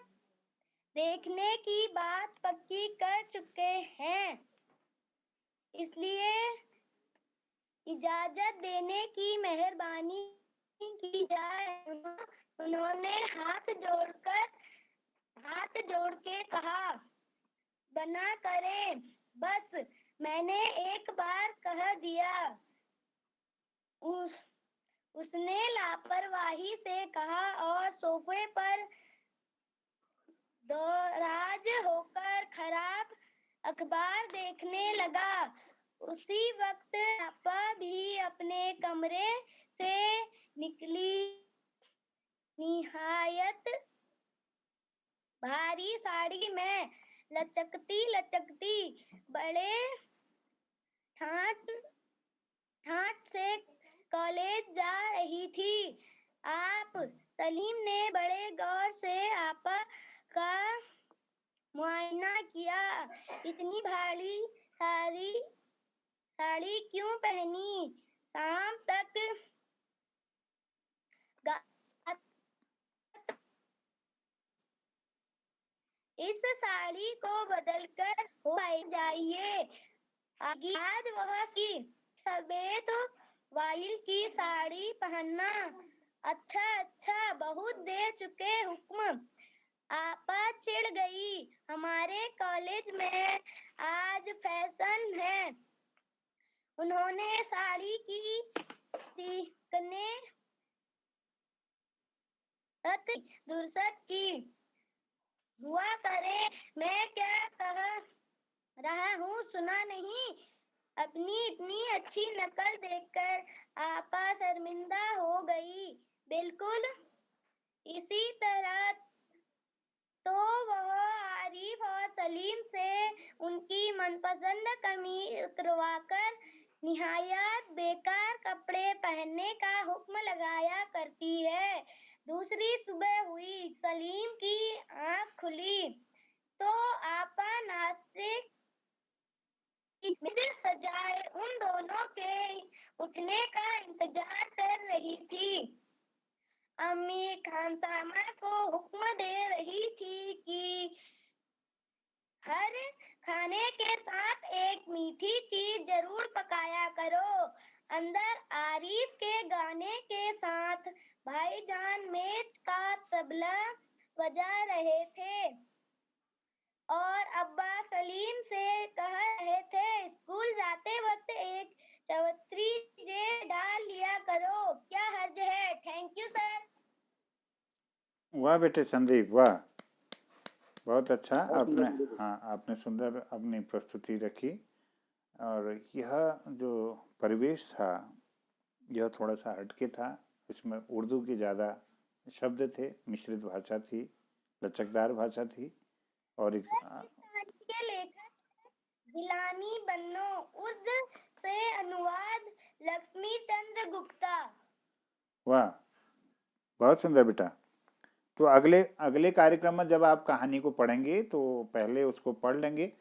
देखने की बात पक्की कर चुके हैं, इसलिए इजाजत देने की मेहरबानी की जाए। उन्होंने हाथ जोड़ के कहा। बना करें। बस मैंने एक बार कह दिया। उसने लापरवाही से कहा और सोफे पर दराज होकर खराब अखबार देखने लगा। उसी वक्त आपा भी अपने कमरे से निकली। निहायत भारी साड़ी में लचकती लचकती बड़े ठाट ठाट से कॉलेज जा रही थी। आप सलीम ने बड़े गौर से आपा का मुआयना किया। इतनी भारी साड़ी क्यों पहनी? शाम तक इस साड़ी को बदलकर हो जाइए। आज वह सी सफेद वाइल की साड़ी पहनना। अच्छा बहुत दे चुके हुक्म। आपा चिढ़ गई। हमारे कॉलेज में आज फैशन है। उन्होंने साड़ी की सीखने दुरुस्त की। हुआ करे, मैं क्या कह रहा हूँ सुना नहीं? अपनी इतनी अच्छी नकल देखकर आपा शर्मिंदा हो गई। बिल्कुल इसी तरह तो वह आरिफ और सलीम से उनकी मनपसंद कमीज उतरवाकर निहायत बेकार कपड़े पहनने का हुक्म लगाया करती है। दूसरी सुबह हुई। सलीम की आंख खुली तो आपा नाश्ते की सजाए उन दोनों के उठने का इंतजार कर रही थी। अम्मी खानसामा को हुक्म दे रही थी कि हर खाने के साथ एक मीठी चीज जरूर पकाया करो। अंदर आरिफ के गाने के साथ भाईजान मेज का तबला बजा रहे थे और अब्बा सलीम से कह रहे थे, स्कूल जाते वक्त एक चवत्तरी जे डाल लिया करो। क्या हर्ज है? Thank you sir. वाह बेटे संदीप, वाह, बहुत अच्छा। आपने सुंदर अपनी प्रस्तुति रखी। और यह जो परिवेश था यह थोड़ा सा हटके था। इसमें उर्दू के ज़्यादा शब्द थे, मिश्रित भाषा थी, लचकदार भाषा थी। और एक के लेखक गिलानी बन्नो, उर्दू से अनुवाद लक्ष्मी चंद्र गुप्ता। वाह, बहुत सुंदर बेटा। तो अगले कार्यक्रम में जब आप कहानी को पढ़ेंगे तो पहले उसको पढ़ लेंगे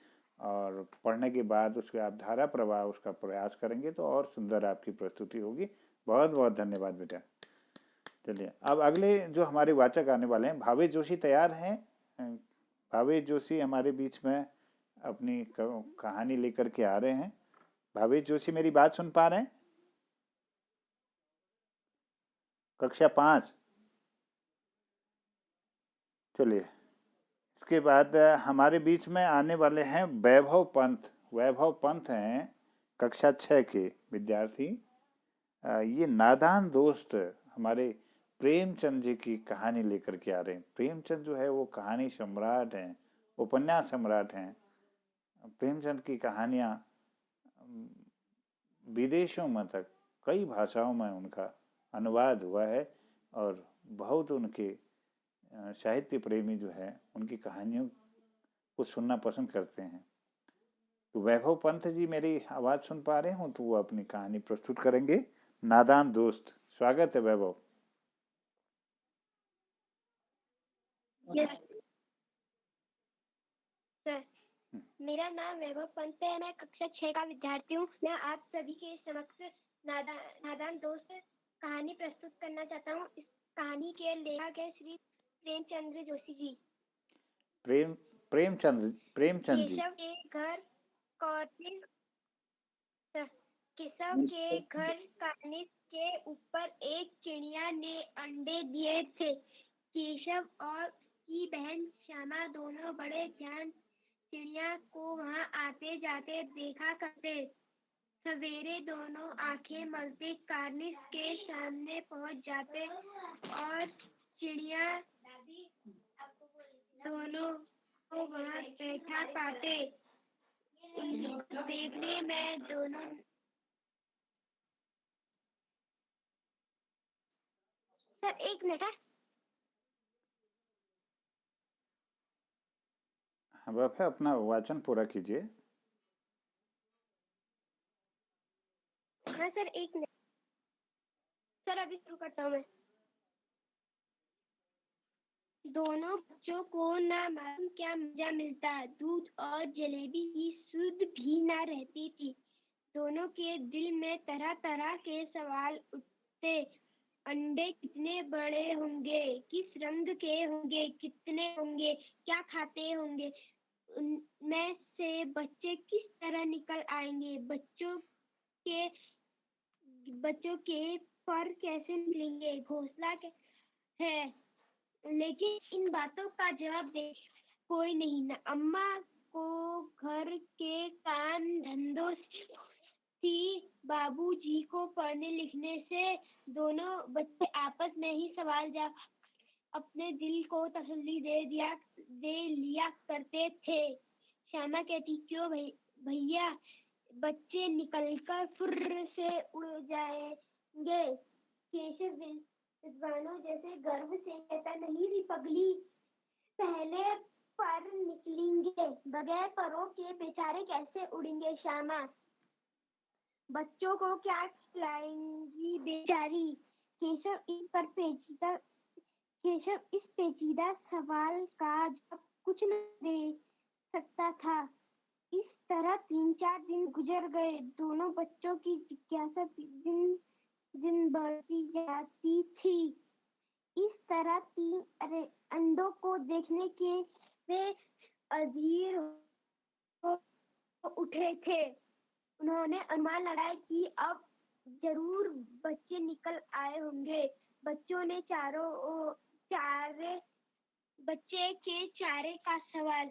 और पढ़ने के बाद उसके आप धारा प्रवाह उसका प्रयास करेंगे तो और सुंदर आपकी प्रस्तुति होगी। बहुत बहुत धन्यवाद बेटा। चलिए, अब अगले जो हमारे वाचक आने वाले हैं, भावेश जोशी तैयार हैं? भावेश जोशी हमारे बीच में अपनी कहानी लेकर के आ रहे हैं। भावेश जोशी मेरी बात सुन पा रहे हैं? कक्षा 5। चलिए, इसके बाद हमारे बीच में आने वाले हैं वैभव पंत। वैभव पंत हैं कक्षा 6 के विद्यार्थी। ये नादान दोस्त हमारे प्रेमचंद जी की कहानी लेकर के आ रहे हैं। प्रेमचंद जो है वो कहानी सम्राट हैं, उपन्यास सम्राट हैं। प्रेमचंद की कहानियाँ विदेशों में तक कई भाषाओं में उनका अनुवाद हुआ है और बहुत उनके साहित्य प्रेमी जो है उनकी कहानियों को सुनना पसंद करते हैं। तो वैभव पंत जी मेरी आवाज़ सुन पा रहे हो तो वो अपनी कहानी प्रस्तुत करेंगे, नादान दोस्त। स्वागत है वैभव। सर, मेरा नाम वैभव पंत है। मैं कक्षा 6 का विद्यार्थी हूँ। मैं आप सभी के समक्ष नादान दोस्त कहानी प्रस्तुत करना चाहता हूँ। इस कहानी के लेखक है श्री प्रेमचंद्र जोशी जी। प्रेमचंद जी। केशव के घर कॉर्निस के ऊपर एक चिड़िया ने अंडे दिए थे। केशव और उसकी बहन श्यामा दोनों बड़े ध्यान चिड़िया को वहां आते जाते देखा करते। सवेरे दोनों आंखें मलते कार्निस के सामने पहुंच जाते और चिड़िया दोनों को वहां बैठा पाते। देखने में दोनों सर एक मिनट बाप है, अपना वाचन पूरा कीजिए। हाँ सर एक मिनट सर अभी शुरू करता हूँ मैं। दोनों बच्चों को ना मालूम क्या मजा मिलता, दूध और जलेबी की सुध भी ना रहती थी। दोनों के दिल में तरह तरह के सवाल उठते। अंडे कितने बड़े होंगे, किस रंग के होंगे, कितने होंगे, क्या खाते होंगे, उनमें से बच्चे किस तरह निकल आएंगे, बच्चों के पर कैसे निकलेंगे, घोंसला है। लेकिन इन बातों का जवाब दे कोई नहीं। न अम्मा को घर के काम धंधों से थी, बाबूजी को पढ़ने लिखने से। दोनों बच्चे आपस में ही सवाल जवाब अपने दिल को तसल्ली दे लिया करते थे। श्यामा कहती, क्यों भैया बच्चे निकलकर फुर्र से उड़ जाएंगे। केशव विद्वानों जैसे गर्व से कहता, नहीं री पगली, पहले पर निकलेंगे, बगैर परों के बेचारे कैसे उड़ेंगे। श्यामा, बच्चों को क्या खिलाएंगी बेचारी। केशव इस पेचीदा सवाल का जवाब कुछ न दे सकता था। इस तरह 3-4 दिन गुजर गए। दोनों बच्चों की जिज्ञासा दिन दिन बढ़ती जाती थी। इस तरह 3 अंडों को देखने के वे अधीर हो उठे थे। उन्होंने अनुमान लगाया कि अब जरूर बच्चे निकल आए होंगे। बच्चे के चारे का सवाल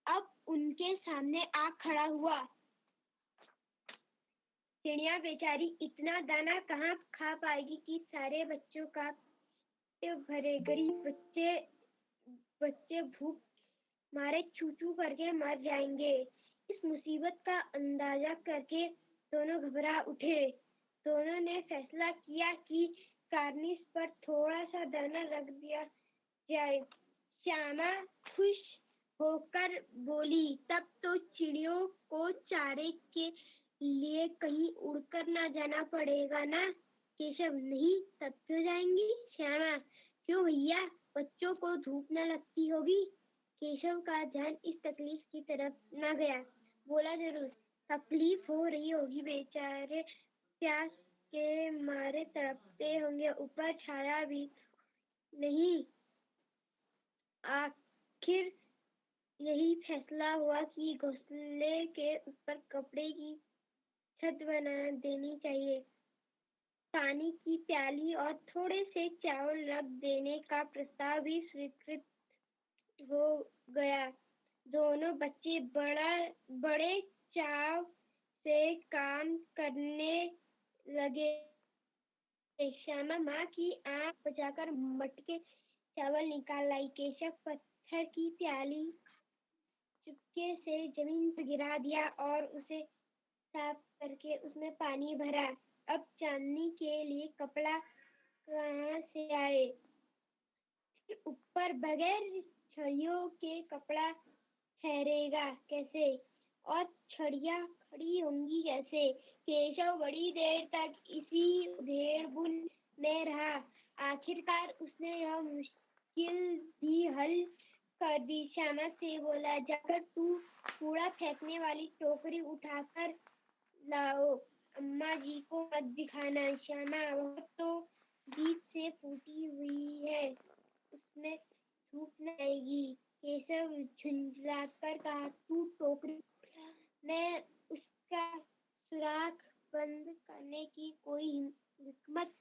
अब उनके सामने आ खड़ा हुआ। चिड़िया बेचारी इतना दाना कहाँ खा पाएगी कि सारे बच्चों का भरे। गरीब बच्चे भूख मारे चू-चू करके मर जाएंगे। इस मुसीबत का अंदाजा करके दोनों घबरा उठे। दोनों ने फैसला किया कि कार्निस पर थोड़ा सा दाना रख दिया जाए। श्यामा खुश होकर बोली, तब तो चिड़ियों को चारे के लिए कहीं उड़कर ना जाना पड़ेगा ना। केशव, नहीं, तब तो जाएंगी। श्यामा, क्यों भैया, बच्चों को धूप न लगती होगी। केशव का ध्यान इस तकलीफ की तरफ न गया। बोला, जरूर तकलीफ हो रही होगी, बेचारे प्यास के मारे तड़पते होंगे, ऊपर छाया भी नहीं। आखिर यही फैसला हुआ कि घोंसले के ऊपर कपड़े की छत बना देनी चाहिए। पानी की प्याली और थोड़े से चावल रख देने का प्रस्ताव भी स्वीकृत हो गया। दोनों बच्चे बड़े चाव से काम करने लगे। श्यामा माँ की आंख बचाकर मटके चावल निकाल लाई। केशव पत्थर की प्याली चुपके से जमीन पर गिरा दिया और उसे साफ करके उसमें पानी भरा। अब चांदनी के लिए कपड़ा कहाँ से आए। ऊपर बगैर छड़ियों के कपड़ा ठहरेगा कैसे, और छड़ियाँ खड़ी होंगी कैसे। केशव बड़ी देर तक इसी उधेड़-बुन में रहा। आखिरकार उसने यह मुश्किल भी हल कर दी। श्यामा से बोला, जाकर तू कूड़ा फेंकने वाली टोकरी उठाकर लाओ। अम्मा जी को मत दिखाना। श्यामा, वह तो बीच से फूटी हुई है, उसमें धूप न आएगी। केशव झुंझलाकर कहा, तू टोकरी, मैं उसका सुराख बंद करने की कोई हिकमत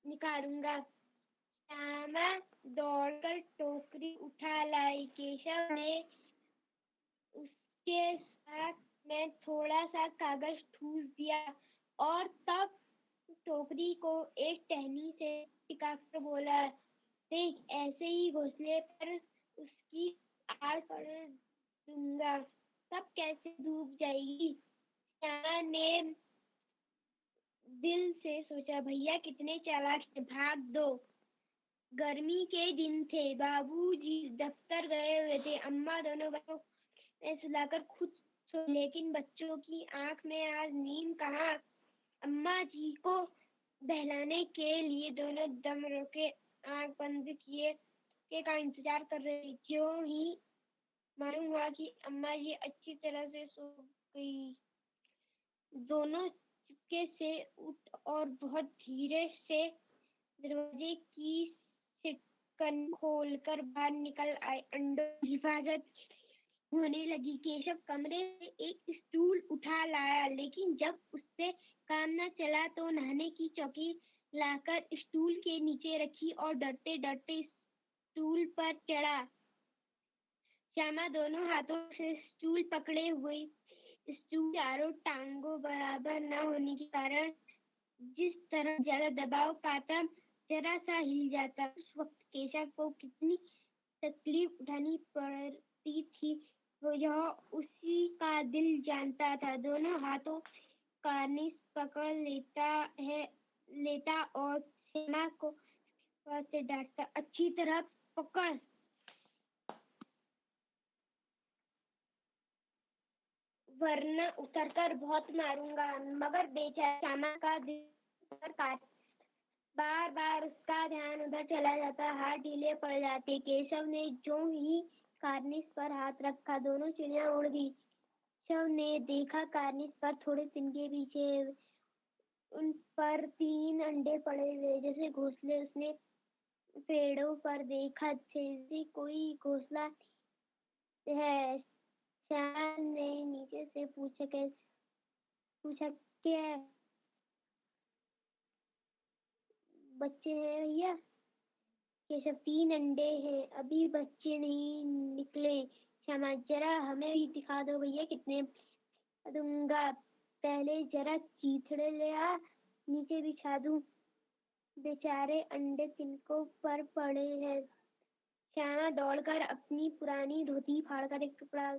निकालूंगा। श्यामा दौड़कर टोकरी उठा लाई। केशव ने के साथ मैं थोड़ा सा कागज ठूस दिया और तब टोकरी को एक टहनी से टिकाकर बोला, देख ऐसे ही घोंसले पर उसकी आड़ कर दूंगा, तब कैसे डूब जाएगी। श्यामा ने दिल से सोचा, भैया कितने चालाक हैं, भाग दो। गर्मी के दिन थे, बाबूजी दफ्तर गए हुए थे, अम्मा दोनों बच्चों ने सुलाकर खुद सो, लेकिन बच्चों की आंख में आज नींद कहाँ। अम्मा जी को बहलाने के लिए दोनों दम रोके आंख बंद किए के का इंतजार कर रहे। क्यों ही मालूम हुआ कि अम्मा जी अच्छी तरह से सो गई। दोनों चुपके से उठ और बहुत धीरे से दरवाजे की सिकन खोलकर बाहर निकल आए। अंडों की हिफाजत होने लगी। केशव कमरे से एक स्टूल उठा लाया, लेकिन जब उससे काम न चला तो नहाने की चौकी लाकर स्टूल के नीचे रखी और डरते डरते स्टूल पर चढ़ा। श्यामा दोनों हाथों से स्टूल पकड़े हुए, स्टूल चारों टांगों बराबर न होने के कारण जिस तरह ज्यादा दबाव पाता जरा सा हिल जाता। उस वक्त केशव को कितनी तकलीफ उठानी पड़ती थी वो यह उसी का दिल जानता था। दोनों हाथों कार्निश पकड़ लेता और श्यामा को से डांटता, अच्छी तरह पकड़, वरना उतरकर बहुत मारूंगा। मगर बेचारा श्यामा का दिल बार बार उसका ध्यान उधर चला जाता, हाथ ढीले पड़ जाते। केशव ने जो ही कार्निश पर हाथ रखा, दोनों चिड़िया उड़ गई। केशव ने देखा कार्निश पर थोड़े तिनके पीछे उन पर 3 अंडे पड़े हुए, जैसे घोंसले। उसने पेड़ों पर देखा, जैसे कोई घोंसला है। श्यामा ने नीचे से पूछा, क्या बच्चे हैं भैया? केशव, 3 अंडे हैं, अभी बच्चे नहीं निकले। श्यामा, जरा हमें भी दिखा दो भैया, कितने दूंगा। पहले जरा चीथड़े ले आ, नीचे बिछा दूं, बेचारे अंडे तिनकों पर पड़े हैं। श्यामा दौड़कर अपनी पुरानी धोती फाड़कर एक टुकड़ा,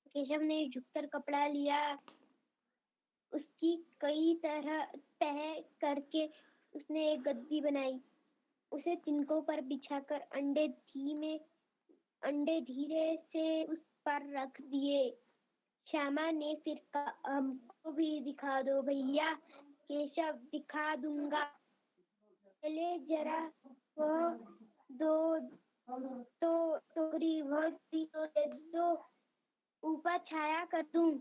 केशव ने झुककर कपड़ा लिया, उसकी कई तरह तह करके उसने एक गद्दी बनाई, उसे तिनकों पर बिछाकर अंडे धीरे से उस पर रख दिए। श्यामा ने फिर कहा, हमको भी दिखा दो भैया। केशव, दिखा दूंगा, पहले जरा वो दो तो टोकरी तो दे दो, ऊपर छाया कर दूं।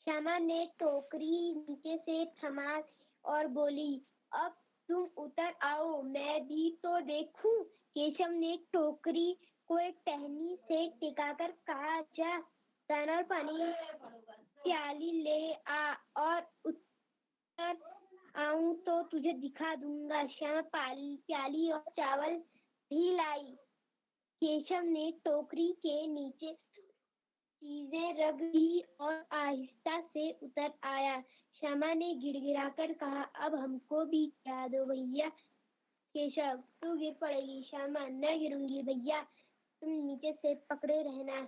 श्यामा ने टोकरी नीचे से थमा और बोली, अब तुम उतर आओ, मैं भी तो देखूं। केशव ने टोकरी को एक टहनी से टिकाकर कहा, जा दाना और पानी प्याली ले आ, और उतर आऊं तो तुझे दिखा दूंगा। श्यामा प्याली और चावल भी लाई। केशव ने टोकरी के नीचे चीजें रख दी और आहिस्ता से उतर आया। श्यामा ने गिड़गिड़ाकर कहा, अब हमको भी खिला दो भैया। केशव, तू गिर पड़ेगी। श्यामा, न गिरूंगी भैया, तुम नीचे से पकड़े रहना।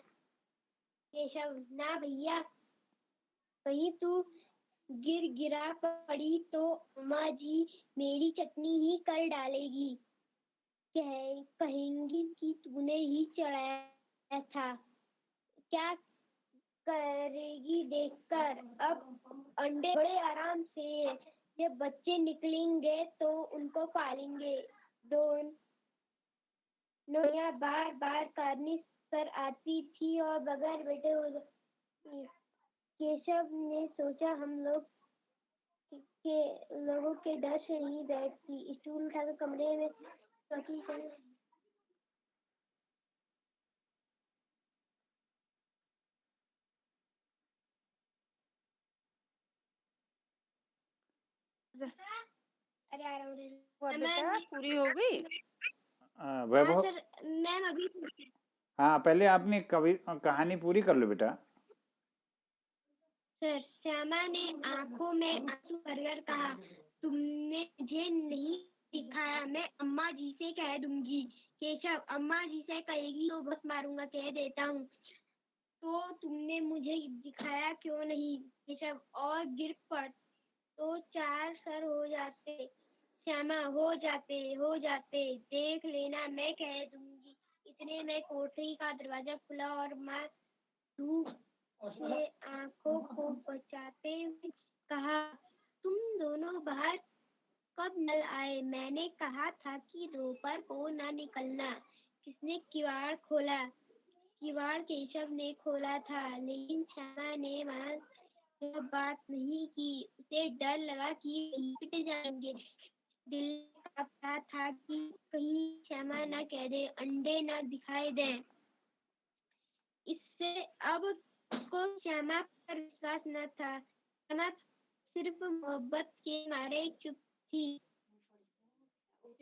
केशव, ना भैया, कहीं तू गिरा पड़ी तो अम्मा जी मेरी चटनी ही कर डालेगी, कहेंगी कि तूने ही चढ़ाया था। क्या करेगी देखकर। अब अंडे बड़े आराम से, जब बच्चे निकलेंगे तो उनको पालेंगे। नोया बार बार कार्निश पर आती थी और बगैर बैठे हुए। केशव ने सोचा, हम लोगों के डर से नहीं बैठती। स्टूल उठाकर कमरे में चौकी अरे आ रहा हूँ बेटा, पूरी हो गई? वैभव, सर, मैम अभी हाँ पहले आपने कहानी पूरी कर लो बेटा। सर, श्यामा ने आंखों में आंसू भरकर कहा, तुमने मुझे नहीं दिखाया, मैं अम्मा जी से कह दूंगी। केशव, अम्मा जी से कहेगी तो बस मारूंगा, कह देता हूँ। तो तुमने मुझे दिखाया क्यों नहीं? केशव, और गिर पड़ तो 4 सर हो जाते। श्यामा, हो जाते, देख लेना, मैं कह दूंगी। इतने में कोठरी का दरवाजा खुला और माँ धूप से आंखों को बचाते हुए कहा, तुम दोनों बाहर कब नल आए? मैंने कहा था कि दोपहर को ना निकलना। किसने किवाड़ खोला? किवाड़ केशव ने खोला था, लेकिन श्यामा ने वहां यह बात नहीं की। उसे डर लगा कि पिट जाएंगे। दिल कांप रहा था कि कहीं श्यामा न कह दे, अंडे न दिखाई दें। इससे अब उसको श्यामा पर विश्वास न था। श्यामा सिर्फ मोहब्बत के मारे चुप थी। इस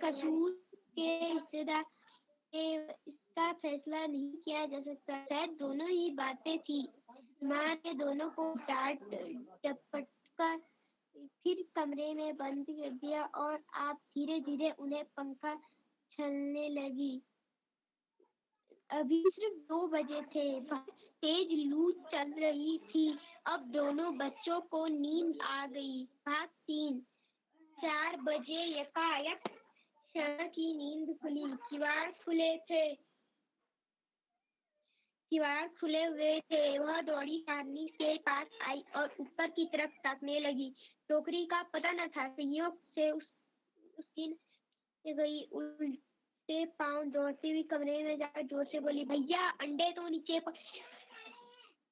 कसूर के हिस्सेदार इसका फैसला नहीं किया जा सकता। शायद दोनों ही बातें थी। माँ ने दोनों को डांट डपट कर फिर कमरे में बंद कर दिया और आप धीरे धीरे उन्हें पंखा चलने लगी। अभी सिर्फ 2 बजे थे। तेज लू चल रही थी। अब दोनों बच्चों को नींद आ गई। भाग 3। 4 बजे यकायक श्यामा की नींद खुली। किवाड़ खुले हुए थे। वह दौड़ी चांदनी के पास आई और ऊपर की तरफ ताकने लगी। टोकरी का पता न था। संयोग से उसकी गई। उल्टे पांव दौड़ती हुई कमरे में जाकर जोर से बोली, भैया, अंडे तो नीचे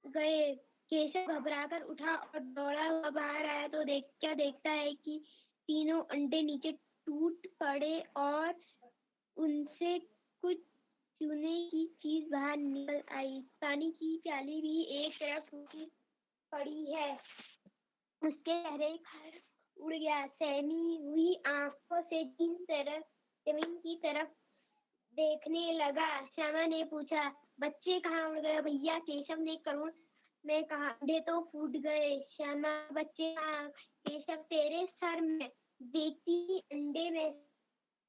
गए। केशव घबराकर उठा और दौड़ा हुआ बाहर आया तो देखता है कि तीनों अंडे नीचे टूट पड़े और उनसे कुछ चूने की चीज बाहर निकल आई। पानी की प्याली भी एक तरफ टूटी पड़ी है। उसके चेहरे पर उड़ गया। सहमी हुई आंखों से जमीन की तरफ देखने लगा। श्यामा ने पूछा, बच्चे कहाँ उड़ गए भैया? केशव ने करुण में कहा, अंडे तो फूट गए। श्यामा, बच्चे कहाँ? केशव, तेरे सर में। देखती अंडे में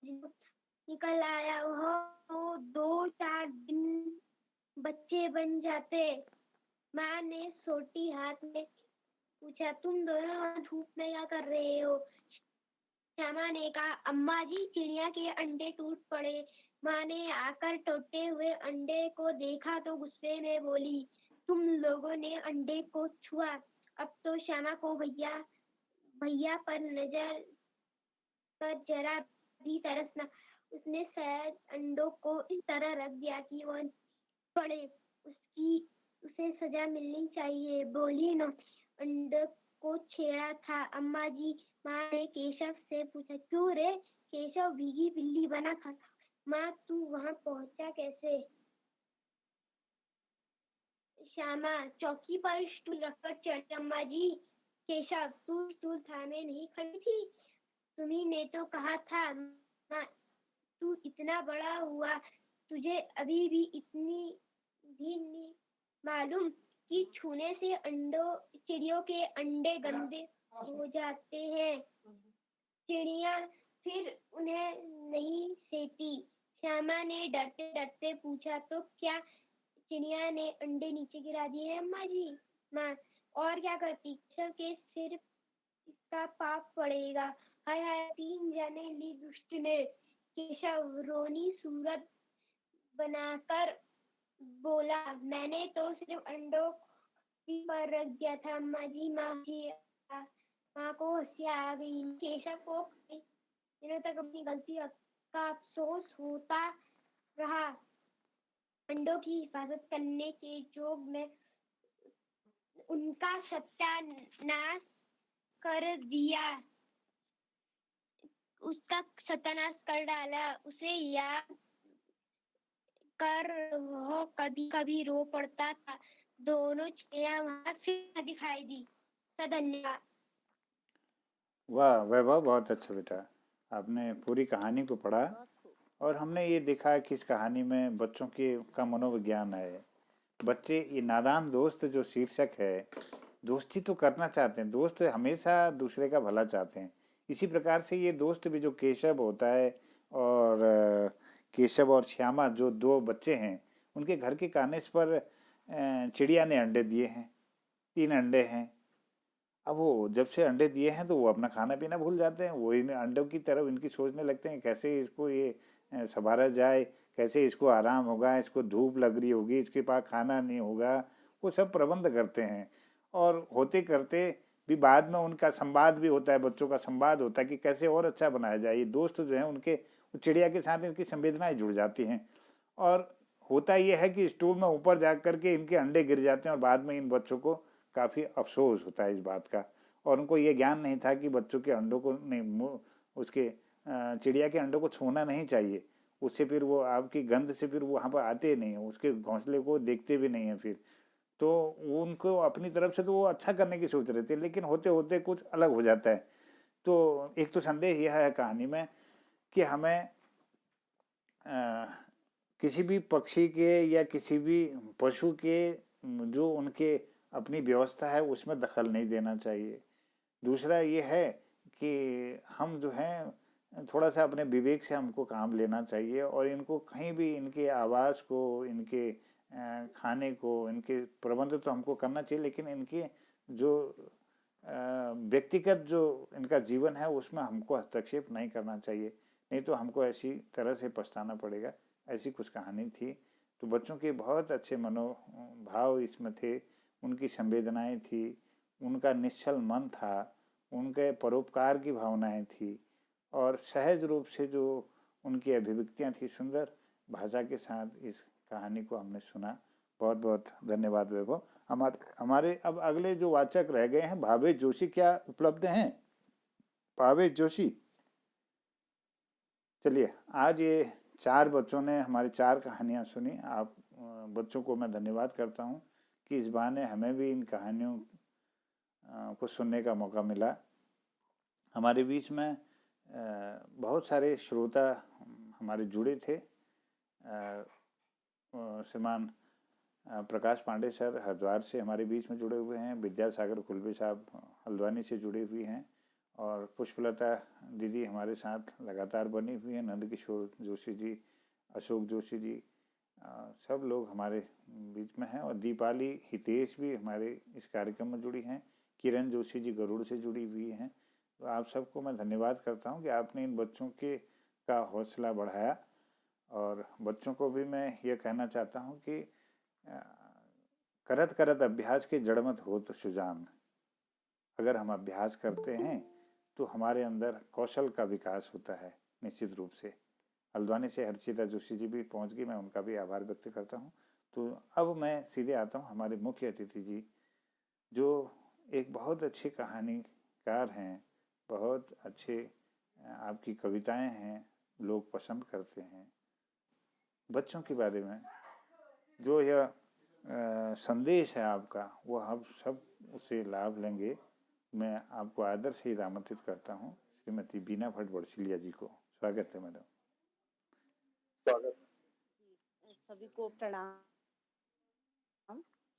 निकल आया। वह तो 2-4 दिन बच्चे बन जाते। माँ ने सोटी हाथ में पूछा, तुम दोनों धूप में क्या कर रहे हो? श्यामा ने कहा, अम्मा जी, चिड़िया के अंडे टूट पड़े। माँ ने आकर टूटे हुए अंडे को देखा तो गुस्से में बोली, तुम लोगों ने अंडे को छुआ। अब तो श्यामा को भैया पर नजर पर जरा भी तरस न। उसने शायद अंडों को इस तरह रख दिया कि वह पड़े। उसे सजा मिलनी चाहिए। बोली न, अंडे को छेड़ा था। अम्मा जी, माँ ने केशव से पूछा, क्यों रे? केशव भीगी बिल्ली बना था। माँ, तू वहाँ पहुँचा कैसे? श्यामा, चौकी पर स्टूल रखकर चढ़ी। अम्मा जी। केशव, तू स्टूल थामे नहीं खड़ी थी? तुम्ही ने तो कहा था। माँ, तू इतना बड़ा हुआ, तुझे अभी भी इतनी भी नहीं मालूम कि छूने से चिड़ियों के अंडे गंदे हो जाते हैं। चिड़िया फिर उन्हें नहीं सेती। श्यामा ने डरते डरते पूछा, तो क्या चिड़िया ने अंडे नीचे गिरा दिए अम्मा जी? माँ, और क्या करती? केशव के सिर इसका पाप पड़ेगा। हाय हाय, 3 जने ली दुष्ट ने। केशव रोनी सूरत बनाकर बोला, मैंने तो सिर्फ अंडों पर रख दिया था अम्मा जी। माँ को हंसी आ गई। केशव को कई दिनों तक अपनी गलती का अफसोस होता रहा। अंडों की हिफाजत करने के जोग में उनका सत्यानाश कर दिया। उसका सत्यानाश कर डाला। उसे याद कर वह कभी कभी रो पड़ता था। दोनों चिड़िया वहां फिर दिखाई दी। धन्यवाद। वाह वैभव, बहुत अच्छा बेटा। आपने पूरी कहानी को पढ़ा और हमने ये देखा कि इस कहानी में बच्चों का मनोविज्ञान है। बच्चे ये नादान दोस्त जो शीर्षक है, दोस्ती तो करना चाहते हैं, दोस्त हमेशा दूसरे का भला चाहते हैं। इसी प्रकार से ये दोस्त भी जो केशव होता है और केशव और श्यामा जो दो बच्चे हैं, उनके घर के कानिस पर चिड़िया ने अंडे दिए हैं, 3 अंडे हैं। अब वो जब से अंडे दिए हैं तो वो अपना खाना पीना भूल जाते हैं, वो इन अंडों की तरफ इनकी सोचने लगते हैं कैसे इसको ये संभाला जाए, कैसे इसको आराम होगा, इसको धूप लग रही होगी, इसके पास खाना नहीं होगा, वो सब प्रबंध करते हैं। और होते करते भी बाद में उनका संवाद भी होता है, बच्चों का संवाद होता है कि कैसे और अच्छा बनाया जाए। ये दोस्त जो हैं उनके चिड़िया के साथ इनकी संवेदनाएं जुड़ जाती हैं। और होता यह है कि स्टूल में ऊपर जा करके इनके अंडे गिर जाते हैं और बाद में इन बच्चों को काफ़ी अफसोस होता है इस बात का। और उनको ये ज्ञान नहीं था कि बच्चों के अंडों को नहीं, उसके चिड़िया के अंडों को छूना नहीं चाहिए, उससे फिर वो आपकी गंध से फिर वो वहाँ पर आते नहीं हैं, उसके घोंसले को देखते भी नहीं हैं फिर। तो वो उनको अपनी तरफ से तो वो अच्छा करने की सोच रहे थे, लेकिन होते होते कुछ अलग हो जाता है। तो एक तो संदेश यह है कहानी में कि हमें किसी भी पक्षी के या किसी भी पशु के जो उनके अपनी व्यवस्था है उसमें दखल नहीं देना चाहिए। दूसरा ये है कि हम जो हैं थोड़ा सा अपने विवेक से हमको काम लेना चाहिए और इनको कहीं भी इनके आवास को, इनके खाने को, इनके प्रबंध तो हमको करना चाहिए, लेकिन इनके जो व्यक्तिगत जो इनका जीवन है उसमें हमको हस्तक्षेप नहीं करना चाहिए, नहीं तो हमको ऐसी तरह से पछताना पड़ेगा। ऐसी कुछ कहानी थी। तो बच्चों के बहुत अच्छे मनोभाव इसमें थे, उनकी संवेदनाएं थी, उनका निश्चल मन था, उनके परोपकार की भावनाएं थी और सहज रूप से जो उनकी अभिव्यक्तियां थी, सुंदर भाषा के साथ इस कहानी को हमने सुना। बहुत बहुत धन्यवाद वैभव। हमारे अब अगले जो वाचक रह गए हैं भावेश जोशी, क्या उपलब्ध हैं? भावेश जोशी, चलिए आज ये 4 बच्चों ने हमारी 4 कहानियाँ सुनी। आप बच्चों को मैं धन्यवाद करता हूँ कि इस बहाने हमें भी इन कहानियों को सुनने का मौका मिला। हमारे बीच में बहुत सारे श्रोता हमारे जुड़े थे। श्रीमान प्रकाश पांडे सर हरिद्वार से हमारे बीच में जुड़े हुए हैं, विद्यासागर कुलबे साहब हल्द्वानी से जुड़े हुए हैं और पुष्पलता दीदी हमारे साथ लगातार बनी हुई हैं, नंदकिशोर जोशी जी, अशोक जोशी जी, सब लोग हमारे बीच में हैं और दीपाली हितेश भी हमारे इस कार्यक्रम में जुड़ी हैं, किरण जोशी जी गरुड़ से जुड़ी हुई हैं। तो आप सबको मैं धन्यवाद करता हूं कि आपने इन बच्चों के का हौसला बढ़ाया। और बच्चों को भी मैं ये कहना चाहता हूं कि करत करत अभ्यास के जड़मत हो तो सुजान। अगर हम अभ्यास करते हैं तो हमारे अंदर कौशल का विकास होता है निश्चित रूप से। हल्द्वानी से हर्षिता जोशी जी भी पहुंच गई, मैं उनका भी आभार व्यक्त करता हूं। तो अब मैं सीधे आता हूं हमारे मुख्य अतिथि जी, जो एक बहुत अच्छे कहानीकार हैं, बहुत अच्छे आपकी कविताएं हैं, लोग पसंद करते हैं। बच्चों के बारे में जो यह संदेश है आपका, वो हम सब उससे लाभ लेंगे। मैं आपको आदर से ही आमंत्रित करता हूँ श्रीमती बीना भट्ट बड़सिलिया जी को। स्वागत है मैडम। स्वागत। सभी को प्रणाम।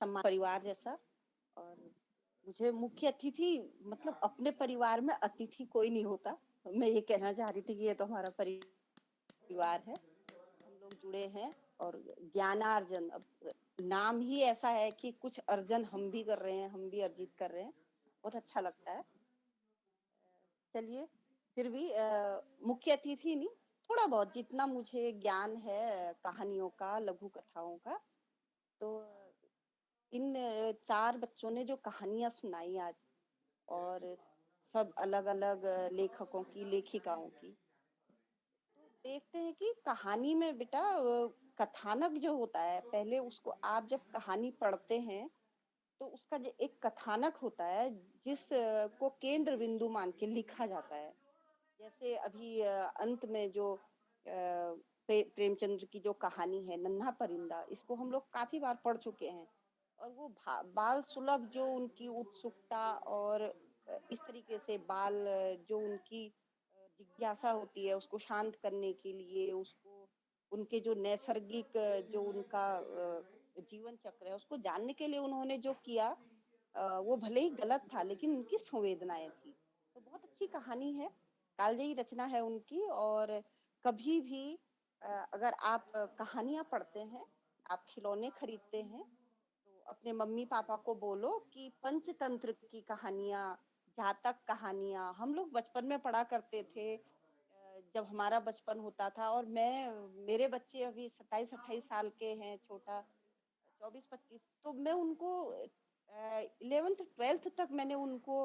सम्मान परिवार जैसा, और मुझे मुख्य अतिथि मतलब अपने परिवार में अतिथि कोई नहीं होता। मैं ये कहना चाह रही थी कि ये तो हमारा परिवार है, हम लोग जुड़े हैं और ज्ञानार्जन, अब नाम ही ऐसा है कि कुछ अर्जन हम भी कर रहे हैं, हम भी अर्जित कर रहे हैं, बहुत अच्छा लगता है। चलिए, फिर भी मुख्य अतिथि नहीं, थोड़ा बहुत जितना मुझे ज्ञान है कहानियों का, लघु कथाओं का, तो इन 4 बच्चों ने जो कहानियां सुनाई आज, और सब अलग अलग लेखकों की, लेखिकाओं की, तो देखते हैं कि कहानी में बेटा कथानक जो होता है, पहले उसको आप जब कहानी पढ़ते हैं तो उसका जो एक कथानक होता है जिस को केंद्र बिंदु मान के लिखा जाता है। जैसे अभी अंत में जो प्रेमचंद्र की जो कहानी है नन्हा परिंदा, इसको हम लोग काफी बार पढ़ चुके हैं, और वो बाल सुलभ जो उनकी उत्सुकता और इस तरीके से बाल जो उनकी जिज्ञासा होती है उसको शांत करने के लिए, उसको उनके जो नैसर्गिक जो उनका जीवन चक्र है उसको जानने के लिए उन्होंने जो किया वो भले ही गलत था लेकिन उनकी संवेदनाएं थी। तो बहुत अच्छी कहानी है, कालजयी रचना है उनकी। और कभी भी अगर आप कहानियां पढ़ते हैं, आप खिलौने खरीदते हैं, तो अपने मम्मी पापा को बोलो कि पंचतंत्र की कहानियां, जातक कहानियां हम लोग बचपन में पढ़ा करते थे। जब हमारा बचपन होता था, और मेरे बच्चे अभी 27-28 साल के हैं, छोटा 24-25, तो मैं उनको 11th-12th तक मैंने उनको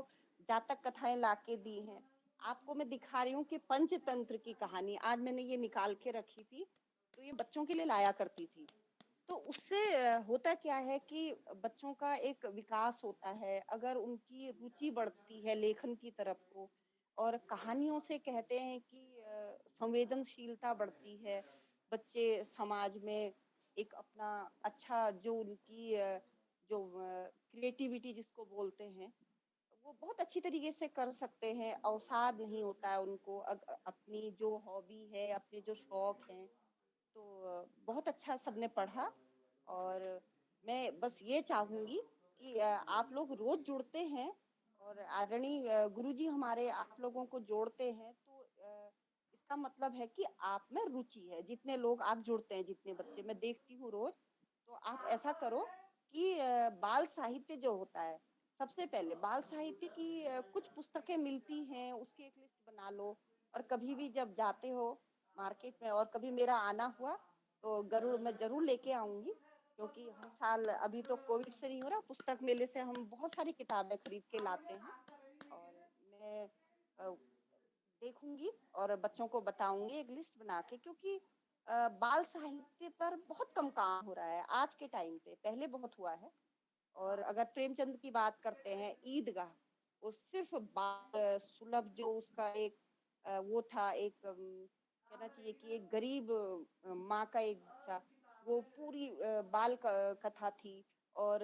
जातक कथाएं लाके दी हैं। आपको मैं दिखा रही हूँ कि पंचतंत्र की कहानी आज मैंने ये निकाल के रखी थी, तो ये बच्चों के लिए लाया करती थी। तो उससे होता क्या है कि बच्चों का एक विकास होता है, अगर उनकी रुचि बढ़ती है लेखन की तरफ को, और कहानियों से कहते हैं कि संवेदनशीलता बढ़ती है। बच्चे समाज में एक अपना अच्छा जो उनकी जो क्रिएटिविटी जिसको बोलते हैं, वो बहुत अच्छी तरीके से कर सकते हैं। अवसाद नहीं होता है उनको, अपनी जो हॉबी है, अपने जो शौक हैं। तो बहुत अच्छा सबने पढ़ा। और मैं बस ये चाहूंगी कि आप लोग रोज जुड़ते हैं, और आदरणीय गुरुजी हमारे आप लोगों को जोड़ते हैं, तो इसका मतलब है कि आप में रुचि है। जितने लोग आप जुड़ते हैं, जितने बच्चे मैं देखती हूँ रोज, तो आप ऐसा करो कि बाल साहित्य जो होता है, सबसे पहले बाल साहित्य की कुछ पुस्तकें मिलती हैं, उसकी एक लिस्ट बना लो। और कभी भी जब जाते हो मार्केट में, और कभी मेरा आना हुआ, तो मैं जरूर लेके आऊंगी। क्योंकि हर साल, अभी तो कोविड से नहीं हो रहा, पुस्तक मेले से हम बहुत सारी किताबें खरीद के लाते हैं। और मैं अ, देखूंगी और बच्चों को बताऊंगी एक लिस्ट बना के, क्योंकि बाल साहित्य पर बहुत कम काम हो रहा है आज के टाइम पे, पहले बहुत हुआ है। और अगर प्रेमचंद की बात करते हैं, ईदगाह, वो सिर्फ बाल सुलभ जो उसका एक वो था, एक कहना चाहिए कि एक गरीब माँ का एक बच्चा, वो पूरी बाल कथा थी। और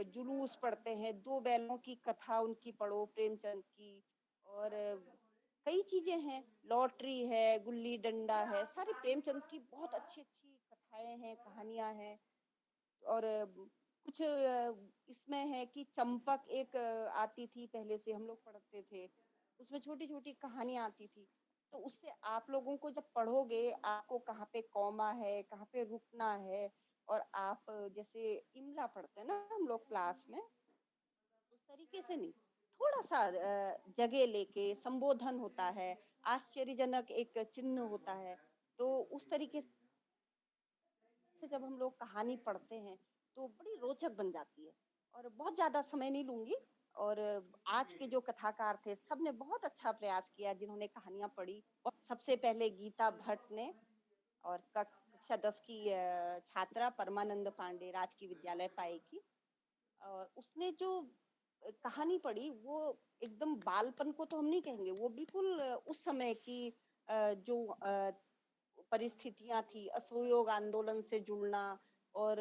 जुलूस पढ़ते हैं, दो बैलों की कथा उनकी पढ़ो प्रेमचंद की। और कई चीजें हैं, लॉटरी है, गुल्ली डंडा है, सारी प्रेमचंद की बहुत अच्छी अच्छी कथाएं हैं, कहानियां हैं। और कुछ इसमें है कि चंपक एक आती थी, पहले से हम लोग पढ़ते थे, उसमें छोटी छोटी कहानियां आती थी। तो उससे आप लोगों को जब पढ़ोगे, आपको कहाँ पे कॉमा है, कहाँ पे रुकना है। और आप जैसे इमला पढ़ते हैं ना हम लोग क्लास में, उस तरीके से नहीं, थोड़ा सा जगह लेके संबोधन होता है, आश्चर्यजनक एक चिन्ह होता है। तो उस तरीके से जब हम लोग कहानी पढ़ते हैं, तो बड़ी रोचक बन जाती है। और बहुत ज्यादा समय नहीं लूंगी। और आज के जो कथाकार थे, सबने बहुत अच्छा प्रयास किया, जिन्होंने कहानियां पढ़ी। और सबसे पहले गीता भट्ट ने, और कक्षा 10 की छात्रा परमानंद पांडे, राजकीय विद्यालय पाई की। और उसने जो कहानी पढ़ी, वो एकदम बालपन को तो हम नहीं कहेंगे, वो बिल्कुल उस समय की जो परिस्थितियां थी, असहयोग आंदोलन से जुड़ना, और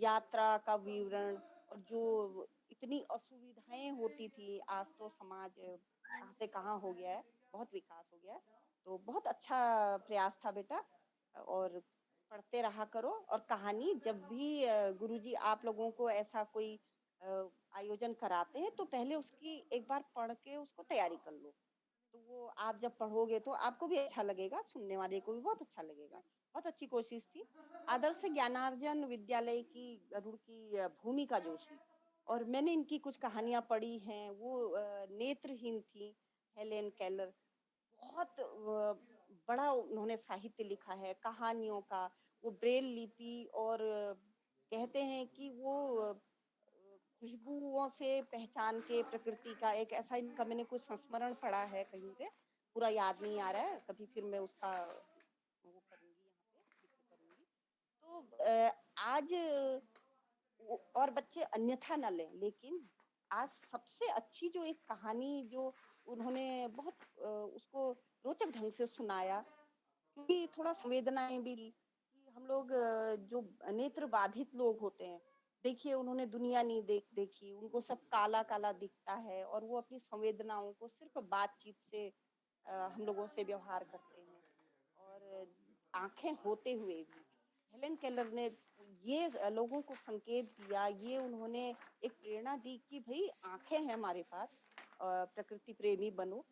यात्रा का विवरण, और जो इतनी असुविधाएं होती थी। आज तो समाज कहाँ से कहाँ हो गया है, बहुत विकास हो गया है। तो बहुत अच्छा प्रयास था बेटा। और पढ़ते रहा करो। और कहानी जब भी गुरुजी आप लोगों को ऐसा कोई आयोजन कराते हैं, तो पहले उसकी एक बार पढ़ के उसको तैयारी कर लो। तो वो आप जब पढ़ोगे तो आपको भी अच्छा लगेगा, सुनने वाले को भी बहुत अच्छा लगेगा। बहुत अच्छी कोशिश थी। आदर्श ज्ञानार्जन विद्यालय की गरुड़ की भूमिका जोशी, और मैंने इनकी कुछ कहानियां पढ़ी हैं। वो नेत्रहीन थी, हेलेन केलर। बहुत बड़ा उन्होंने साहित्य लिखा है कहानियों का। वो ब्रेल लिपि, और कहते हैं कि वो खुशबुओं से पहचान के प्रकृति का एक ऐसा, इनका मैंने कुछ संस्मरण पढ़ा है कहीं पे, पूरा याद नहीं आ रहा है, कभी फिर मैं उसका वो करूंगी, यहाँ पे जिक्र करूंगी। तो आज और बच्चे अन्यथा न लें, लेकिन आज सबसे अच्छी जो एक कहानी जो उन्होंने बहुत उसको रोचक ढंग से सुनाया, क्योंकि थोड़ा संवेदनाएं भी ली कि हम लोग जो नेत्र बाधित लोग होते हैं, देखिए उन्होंने दुनिया नहीं देखी, उनको सब काला काला दिखता है, और वो अपनी संवेदनाओं को सिर्फ बातचीत से हम लोगों से व्यवहार करते हैं। और आंखें होते हुए भी हेलेन केलर ने ये लोगों को संकेत दिया, ये उन्होंने एक प्रेरणा दी कि भाई आंखें हैं हमारे पास, प्रकृति प्रेमी बनो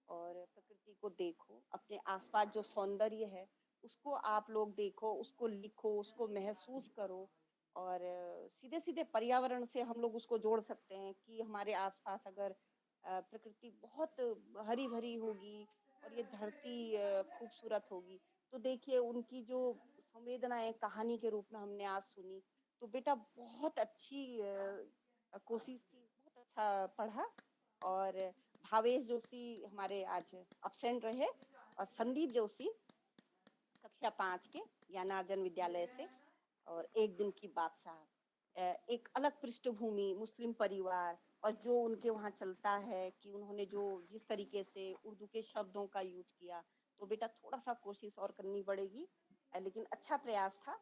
और प्रकृति को देखो, अपने आसपास जो सौंदर्य है उसको आप लोग देखो, उसको लिखो, उसको महसूस करो। और सीधे सीधे पर्यावरण से हम लोग उसको जोड़ सकते हैं कि हमारे आसपास अगर प्रकृति बहुत हरी भरी होगी और ये धरती खूबसूरत होगी, तो देखिए उनकी जो संवेदनाएं कहानी के रूप में हमने आज सुनी, तो बेटा बहुत अच्छी कोशिश की, बहुत अच्छा पढ़ा। और भावेश जोशी हमारे आज अब्सेंट रहे, और संदीप जोशी कक्षा 5 के ज्ञानार्जन विद्यालय से, और एक दिन की बात साहब, एक अलग पृष्ठभूमि, मुस्लिम परिवार, और जो उनके वहाँ चलता है कि उन्होंने जो जिस तरीके से उर्दू के शब्दों का यूज किया, तो बेटा थोड़ा सा कोशिश और करनी पड़ेगी, लेकिन अच्छा प्रयास था।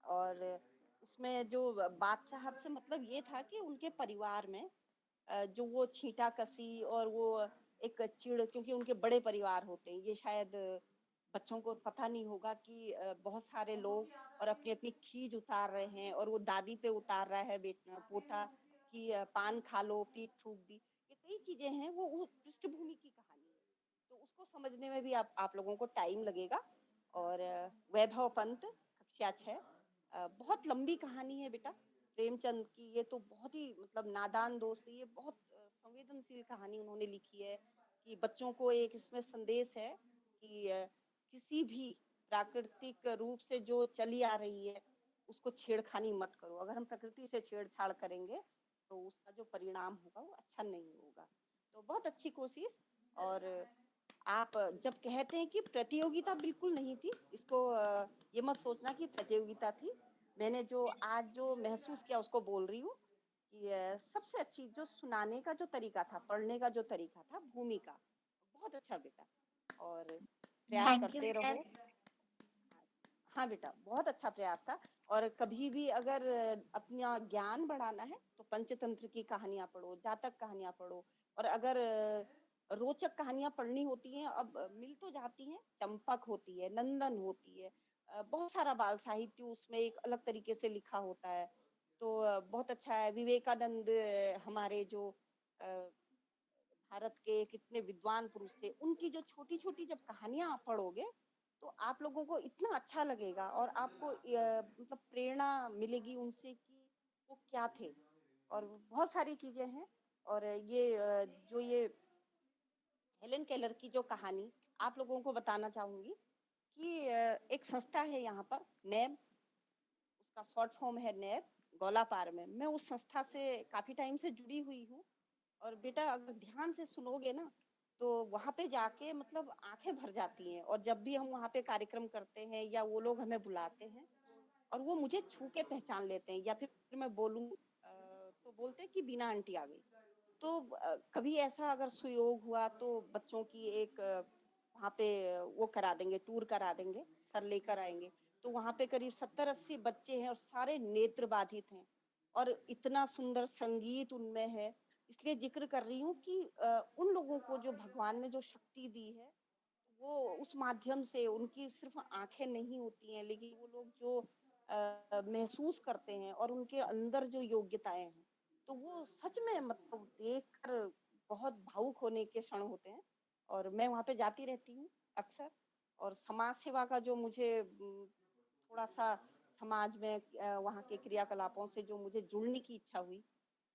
और उसमें जो बादशाहत से मतलब ये था कि उनके परिवार में जो वो छींटा कसी और वो एक चिड़, क्योंकि उनके बड़े परिवार होते हैं, ये शायद बच्चों को पता नहीं होगा कि बहुत सारे लोग और अपनी अपनी खीज उतार रहे हैं, और वो दादी पे उतार रहा है बेटा पोता कि पान खा लो, पीठ थूक दी, ये कई चीजें हैं, वो पृष्ठभूमि की कहानी है, तो उसको समझने में भी आप लोगों को टाइम लगेगा। और वैभव पंत कक्षा 6, बहुत लंबी कहानी है बेटा प्रेमचंद की, ये तो बहुत ही मतलब नादान दोस्त, ये बहुत संवेदनशील कहानी उन्होंने लिखी है कि बच्चों को एक इसमें संदेश है कि किसी भी प्राकृतिक रूप से जो चली आ रही है उसको छेड़खानी मत करो, अगर हम प्रकृति से छेड़छाड़ करेंगे तो उसका जो परिणाम होगा वो अच्छा नहीं होगा। तो बहुत अच्छी कोशिश। और आप जब कहते हैं कि प्रतियोगिता बिल्कुल नहीं थी, इसको ये मत सोचना कि प्रतियोगिता थी, मैंने जो आज जो महसूस किया उसको बोल रही हूँ कि सबसे अच्छी जो सुनाने का जो तरीका था, पढ़ने का जो तरीका था, भूमिका बहुत अच्छा बेटा, और प्रयास थैंक यू करते मैम। रहो। हाँ बेटा बहुत अच्छा प्रयास था। और कभी भी अगर अपना ज्ञान बढ़ाना है तो पंचतंत्र की कहानियां पढ़ो, जातक कहानियां पढ़ो, और अगर रोचक कहानियां पढ़नी होती हैं, अब मिल तो जाती हैं, चंपक होती है, नंदन होती है, बहुत सारा बाल साहित्य उसमें एक अलग तरीके से लिखा होता है, तो बहुत अच्छा है। विवेकानंद हमारे जो भारत के कितने विद्वान पुरुष थे, उनकी जो छोटी छोटी जब कहानियां आप पढ़ोगे तो आप लोगों को इतना अच्छा लगेगा, और आपको मतलब प्रेरणा मिलेगी उनसे कि वो क्या थे, और बहुत सारी चीजें हैं। और ये जो ये हेलेन केलर की जो कहानी आप लोगों को बताना चाहूंगी कि एक संस्था है यहाँ पर नैब, उसका शॉर्ट फॉर्म है नैब, गौलापार में, मैं उस संस्था से काफी टाइम से जुड़ी हुई हूँ। और बेटा अगर ध्यान से सुनोगे ना तो वहां पे जाके मतलब आंखें भर जाती हैं, और जब भी हम वहां पे कार्यक्रम करते हैं या वो लोग हमें बुलाते हैं और वो मुझे छू के पहचान लेते हैं, या फिर मैं बोलूं तो बोलते हैं कि बीना आंटी आ गई। तो कभी ऐसा अगर सुयोग हुआ तो बच्चों की एक वहाँ पे वो करा देंगे, टूर करा देंगे, सर लेकर आएंगे, तो वहाँ पे करीब 70-80 बच्चे हैं और सारे नेत्र बाधित हैं, और इतना सुंदर संगीत उनमें है। इसलिए जिक्र कर रही हूँ कि उन लोगों को जो भगवान ने जो शक्ति दी है, वो उस माध्यम से उनकी सिर्फ आंखें नहीं होती हैं, लेकिन वो लोग जो महसूस करते हैं और उनके अंदर जो योग्यताएं हैं, तो वो सच में मतलब देखकर बहुत भावुक होने के क्षण होते हैं। और मैं वहां पे जाती रहती हूँ अक्सर, और समाज सेवा का जो मुझे थोड़ा सा समाज में वहाँ के क्रियाकलापों से जो मुझे जुड़ने की इच्छा हुई,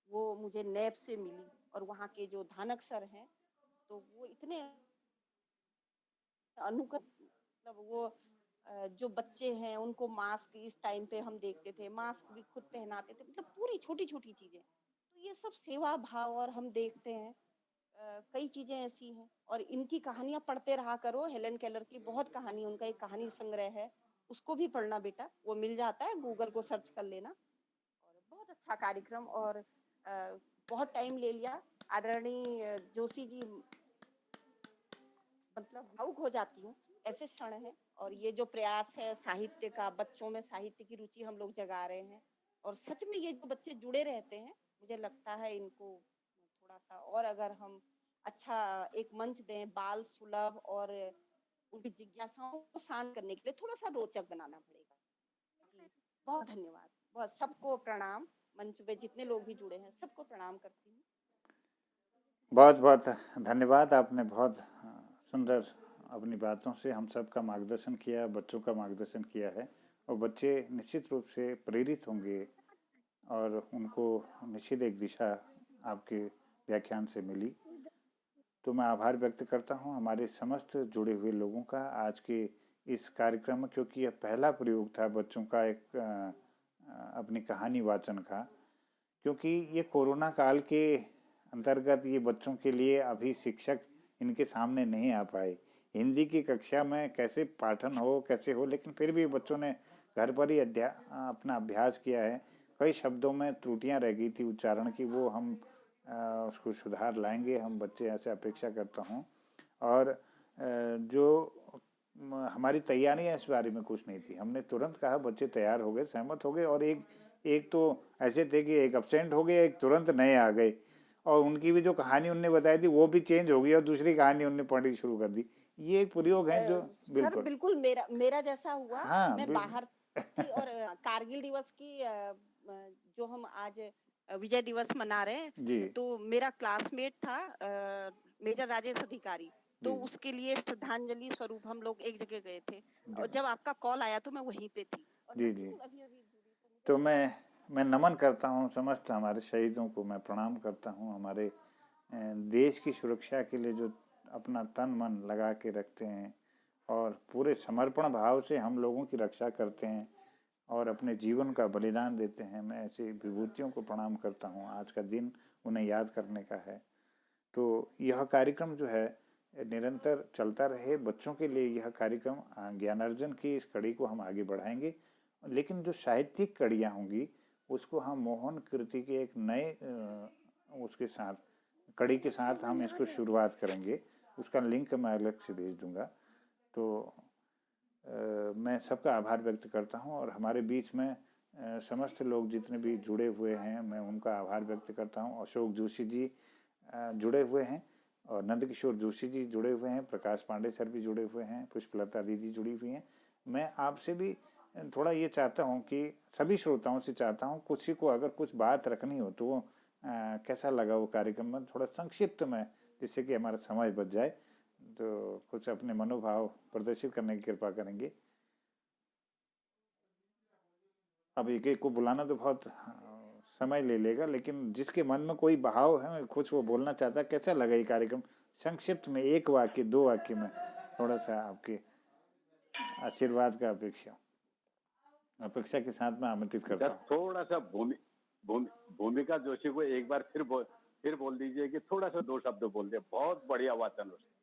वो मुझे नैब से मिली। और वहाँ के जो धानक सर हैं, तो वो इतने अनुकरण, मतलब वो जो बच्चे हैं उनको मास्क इस टाइम पे हम देखते थे, मास्क भी खुद पहनाते थे, मतलब पूरी छोटी छोटी चीजें, तो ये सब सेवा भाव और हम देखते हैं। कई चीजें ऐसी हैं, और इनकी कहानियां पढ़ते रहा करो। हेलेन केलर की बहुत कहानी, उनका एक कहानी संग्रह है, उसको भी पढ़ना बेटा, वो मिल जाता है, गूगल को सर्च कर लेना। और बहुत अच्छा कार्यक्रम, और बहुत टाइम ले लिया। आदरणीय जोशी जी, मतलब भावुक हो जाती हूँ, ऐसे क्षण है। और ये जो प्रयास है साहित्य का, बच्चों में साहित्य की रुचि हम लोग जगा रहे हैं, और सच में ये जो बच्चे जुड़े रहते हैं, मुझे लगता है इनको थोड़ा सा और अगर हम अच्छा एक मंच दें, बाल सुलभ और उनकी जिज्ञासाओं को शांत करने के लिए थोड़ा सा रोचक बनाना पड़ेगा। जी, बहुत धन्यवाद। बहुत सबको प्रणाम। मंच पे जितने लोग भी जुड़े हैं सबको प्रणाम करती हूँ। बहुत बहुत धन्यवाद। आपने बहुत सुंदर अपनी बातों से हम सब का मार्गदर्शन किया, बच्चों का मार्गदर्शन किया है, और बच्चे निश्चित रूप से प्रेरित होंगे और उनको निश्चित एक दिशा आपके व्याख्यान से मिली। तो मैं आभार व्यक्त करता हूं हमारे समस्त जुड़े हुए लोगों का आज के इस कार्यक्रम में, क्योंकि यह पहला प्रयोग था बच्चों का एक अपनी कहानी वाचन का, क्योंकि ये कोरोना काल के अंतर्गत ये बच्चों के लिए अभी शिक्षक इनके सामने नहीं आ पाए। हिंदी की कक्षा में कैसे पाठन हो कैसे हो, लेकिन फिर भी बच्चों ने घर पर ही अपना अभ्यास किया है। कई शब्दों में त्रुटियां रह गई थी उच्चारण की, वो हम उसको सुधार लाएंगे, हम बच्चे ऐसे अपेक्षा करता हूँ। और जो हमारी तैयारियां इस बारे में कुछ नहीं थी, हमने तुरंत कहा, बच्चे तैयार हो गए, सहमत हो गए, और एक तो ऐसे थे कि एक अब्सेंट हो गए, एक तुरंत नए आ गए, और उनकी भी जो कहानी उनने बताई थी वो भी चेंज हो गई और दूसरी कहानी उनने पढ़नी शुरू कर दी। ये एक प्रयोग है जो सर बिल्कुल मेरा जैसा हुआ। हाँ, मैं बाहर थी और कारगिल दिवस की जो हम आज विजय दिवस मना रहे हैं, तो मेरा क्लासमेट था मेजर राजेश अधिकारी, तो उसके लिए श्रद्धांजलि स्वरूप हम लोग एक जगह गए थे, और जब आपका कॉल आया तो मैं वहीं पे थी। और जी। तो मैं नमन करता हूँ समस्त हमारे शहीदों को, मैं प्रणाम करता हूँ, हमारे देश की सुरक्षा के लिए जो अपना तन मन लगा के रखते हैं और पूरे समर्पण भाव से हम लोगों की रक्षा करते हैं और अपने जीवन का बलिदान देते हैं। मैं ऐसे विभूतियों को प्रणाम करता हूँ। आज का दिन उन्हें याद करने का है। तो यह कार्यक्रम जो है निरंतर चलता रहे बच्चों के लिए। यह कार्यक्रम ज्ञानार्जन की इस कड़ी को हम आगे बढ़ाएंगे, लेकिन जो साहित्यिक कड़ियाँ होंगी उसको हम मोहन कृति के एक नए उसके साथ कड़ी के साथ हम इसको शुरुआत करेंगे। उसका लिंक मैं अलग से भेज दूंगा। तो मैं सबका आभार व्यक्त करता हूं, और हमारे बीच में समस्त लोग जितने भी जुड़े हुए हैं मैं उनका आभार व्यक्त करता हूं। अशोक जोशी जी जुड़े हुए हैं, और नंदकिशोर जोशी जी जुड़े हुए हैं, प्रकाश पांडे सर भी जुड़े हुए हैं, पुष्पलता दीदी जुड़ी हुई हैं। मैं आपसे भी थोड़ा ये चाहता हूं कि सभी श्रोताओं से चाहता हूं, किसी को अगर कुछ बात रखनी हो तो वो कैसा लगा वो कार्यक्रम में थोड़ा संक्षिप्त में, जिससे कि हमारा समय बच जाए, तो कुछ अपने मनोभाव प्रदर्शित करने की कृपा करेंगे। अब एक एक को बुलाना तो बहुत समय ले लेगा, लेकिन जिसके मन में कोई भाव है कुछ वो बोलना चाहता है, कैसा लगा ये कार्यक्रम, संक्षिप्त में 1 वाक्य 2 वाक्य में थोड़ा सा आपके आशीर्वाद का अपेक्षा के साथ में आमंत्रित करता हूँ। थोड़ा सा भूमिका जोशी को एक बार फिर बोल दीजिए कि थोड़ा सा 2 शब्द बोल दे। बहुत बढ़िया वाचन उसका।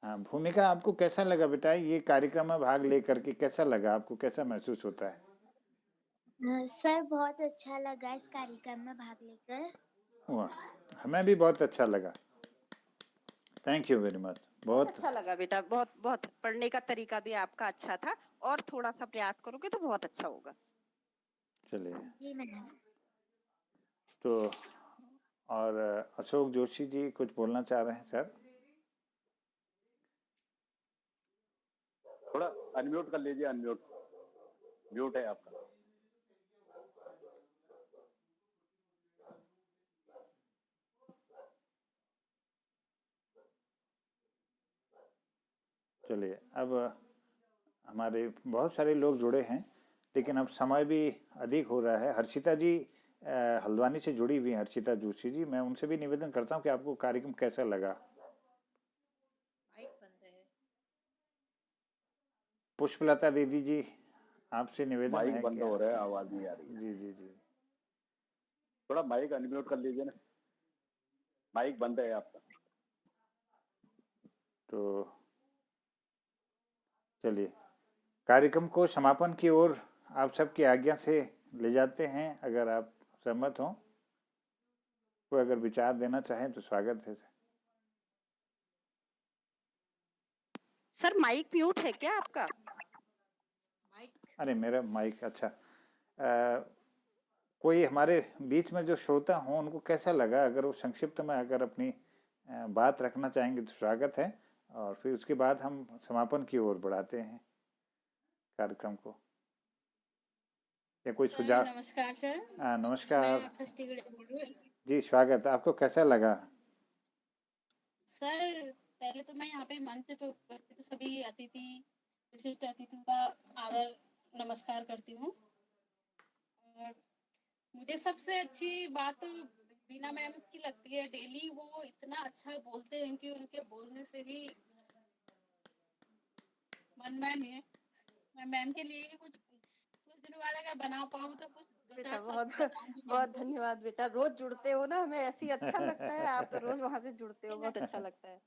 हाँ, भूमिका आपको कैसा लगा बेटा, ये कार्यक्रम में भाग लेकर के कैसा लगा आपको, कैसा महसूस होता है? सर बहुत अच्छा लगा इस कार्यक्रम में भाग लेकर। वाह, हमें भी बहुत अच्छा लगा। Thank you very much. बहुत अच्छा लगा बेटा, बहुत बहुत पढ़ने का तरीका भी आपका अच्छा था, और थोड़ा सा प्रयास करोगे तो बहुत अच्छा होगा। चलिए जी मैडम। तो और अशोक जोशी जी कुछ बोलना चाह रहे हैं सर? थोड़ा अनम्यूट कर लीजिए, अनम्यूट म्यूट है आपका। चलिए, अब हमारे बहुत सारे लोग जुड़े हैं, लेकिन अब समय भी अधिक हो रहा है। हर्षिता जी हल्द्वानी से जुड़ी हुई हैं, हर्षिता जोशी जी, मैं उनसे भी निवेदन करता हूं कि आपको कार्यक्रम कैसा लगा। पुष्पलता दीदी जी, आपसे निवेदन है। माइक बंद हो रहा है, आवाज नहीं आ रही है। जी थोड़ा माइक अनम्यूट कर लीजिए ना, माइक बंद है आपका। तो चलिए कार्यक्रम को समापन की ओर आप सबकी आज्ञा से ले जाते हैं। अगर आप सहमत हों, कोई अगर विचार देना चाहें तो स्वागत है। सर माइक म्यूट है क्या आपका? अरे मेरा माइक, अच्छा। कोई हमारे बीच में जो श्रोता हों उनको कैसा लगा, अगर वो संक्षिप्त में अगर अपनी बात रखना चाहेंगे तो स्वागत है, और फिर उसके बाद हम समापन की ओर बढ़ाते हैं कार्यक्रम को। या कोई सर सुझाव? नमस्कार सर। नमस्कार मैं फर्स्ट बोल रही हूँ। जी, स्वागत। आपको कैसा लगा? सर पहले तो मैं यहाँ पे मंच पे उपस्थित सभी अतिथि विशिष्ट अतिथियों का आदर नमस्कार करती हूँ। और मुझे सबसे अच्छी बात बीना मैम की लगती है। डेली वो इतना अच्छा बोलते हैं कि उनके बोलने से ही मन में है। मैं मैम के लिए कुछ कुछ दिनों बाद अगर बना पाऊँ तो कुछ दो बेटा चार बहुत शब्द बताऊंगी मैम बहुत को। धन्यवाद बेटा, रोज जुड़ते हो ना, हमें ऐसी अच्छा लगता है, आप तो रोज वहां से जुड़ते हो, बहुत अच्छा लगता है।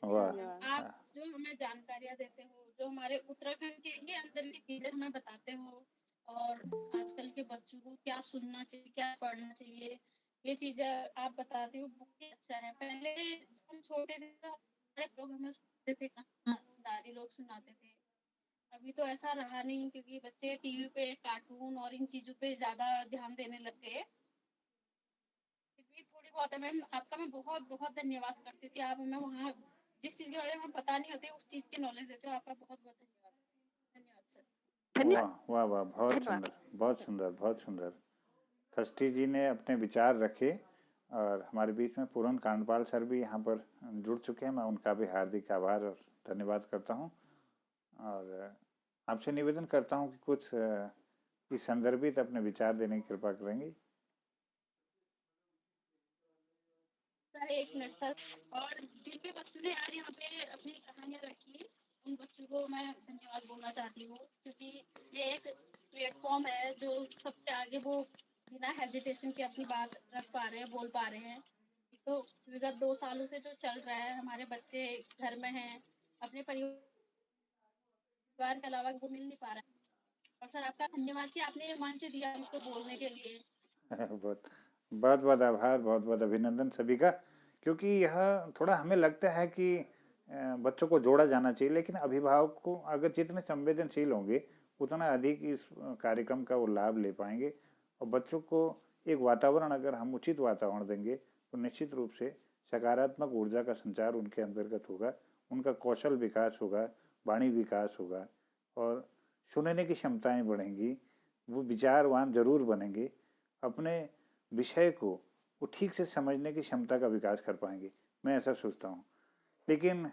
वाह। धन्यवाद। आप जो हमें जानकारियाँ देते हो, जो हमारे उत्तराखंड के ही अंदर की चीजें हमें बताते हो, और आजकल के बच्चों को क्या सुनना चाहिए, क्या पढ़ना चाहिए, ये चीजें आप बताते हो, बहुत ही अच्छा है। पहले जब हम छोटे थे तो हमारे लोग हमें सुनाते थे, कहानियाँ दादी लोग सुनाते थे। अभी तो ऐसा रहा नहीं, क्योंकि बच्चे टीवी पे कार्टून और इन चीजों पे ज्यादा ध्यान देने लग गए। फिर भी थोड़ी बहुत है मैम, आपका मैं बहुत बहुत धन्यवाद करती हूँ कि आप हमें वहाँ जिस चीज के बारे में हमें पता नहीं होती उस चीज की नॉलेज देते हो। आपका बहुत बहुत धन्यवाद। धन्यवाद सर। धन्यवाद। वाह वाह वाह, बहुत धन्यवाद। सुंदर, बहुत सुंदर, बहुत सुंदर। खष्टी जी ने अपने विचार रखे और हमारे बीच में पूरन कांडपाल सर भी यहाँ पर जुड़ चुके हैं। मैं उनका भी हार्दिक आभार और धन्यवाद करता हूँ और आपसे निवेदन करता हूँ कि कुछ इस संदर्भित अपने विचार देने की कृपा करेंगे। सर एक मिनट सर। और जिन भी बच्चों ने आज यहाँ पे अपनी कहानियाँ रखी, उन बच्चों को मैं धन्यवाद बोलना चाहती हूँ, क्योंकि ये एक प्लेटफॉर्म है जो सबसे आगे वो बिना हेजिटेशन के अपनी बात रख पा रहे हैं, बोल पा रहे हैं। तो विगत 2 सालों से जो चल रहा है, हमारे बच्चे घर में हैं, अपने परिवार के अलावा वो मिल नहीं पा रहा है। और सर आपका धन्यवाद कि आपने ये मंच दिया मुझको बोलने के लिए। बहुत बहुत बहुत आभार, बहुत बहुत अभिनंदन सभी का, क्योंकि यह थोड़ा हमें लगता है कि बच्चों को जोड़ा जाना चाहिए, लेकिन अभिभावक को अगर जितने संवेदनशील होंगे उतना अधिक इस कार्यक्रम का वो लाभ ले पाएंगे। और बच्चों को एक वातावरण अगर हम उचित वातावरण देंगे तो निश्चित रूप से सकारात्मक ऊर्जा का संचार उनके अंतर्गत होगा, उनका कौशल विकास होगा, वाणी विकास होगा और सुनने की क्षमताएं बढ़ेंगी, वो विचारवान जरूर बनेंगे, अपने विषय को वो ठीक से समझने की क्षमता का विकास कर पाएंगे। मैं ऐसा सोचता हूँ। लेकिन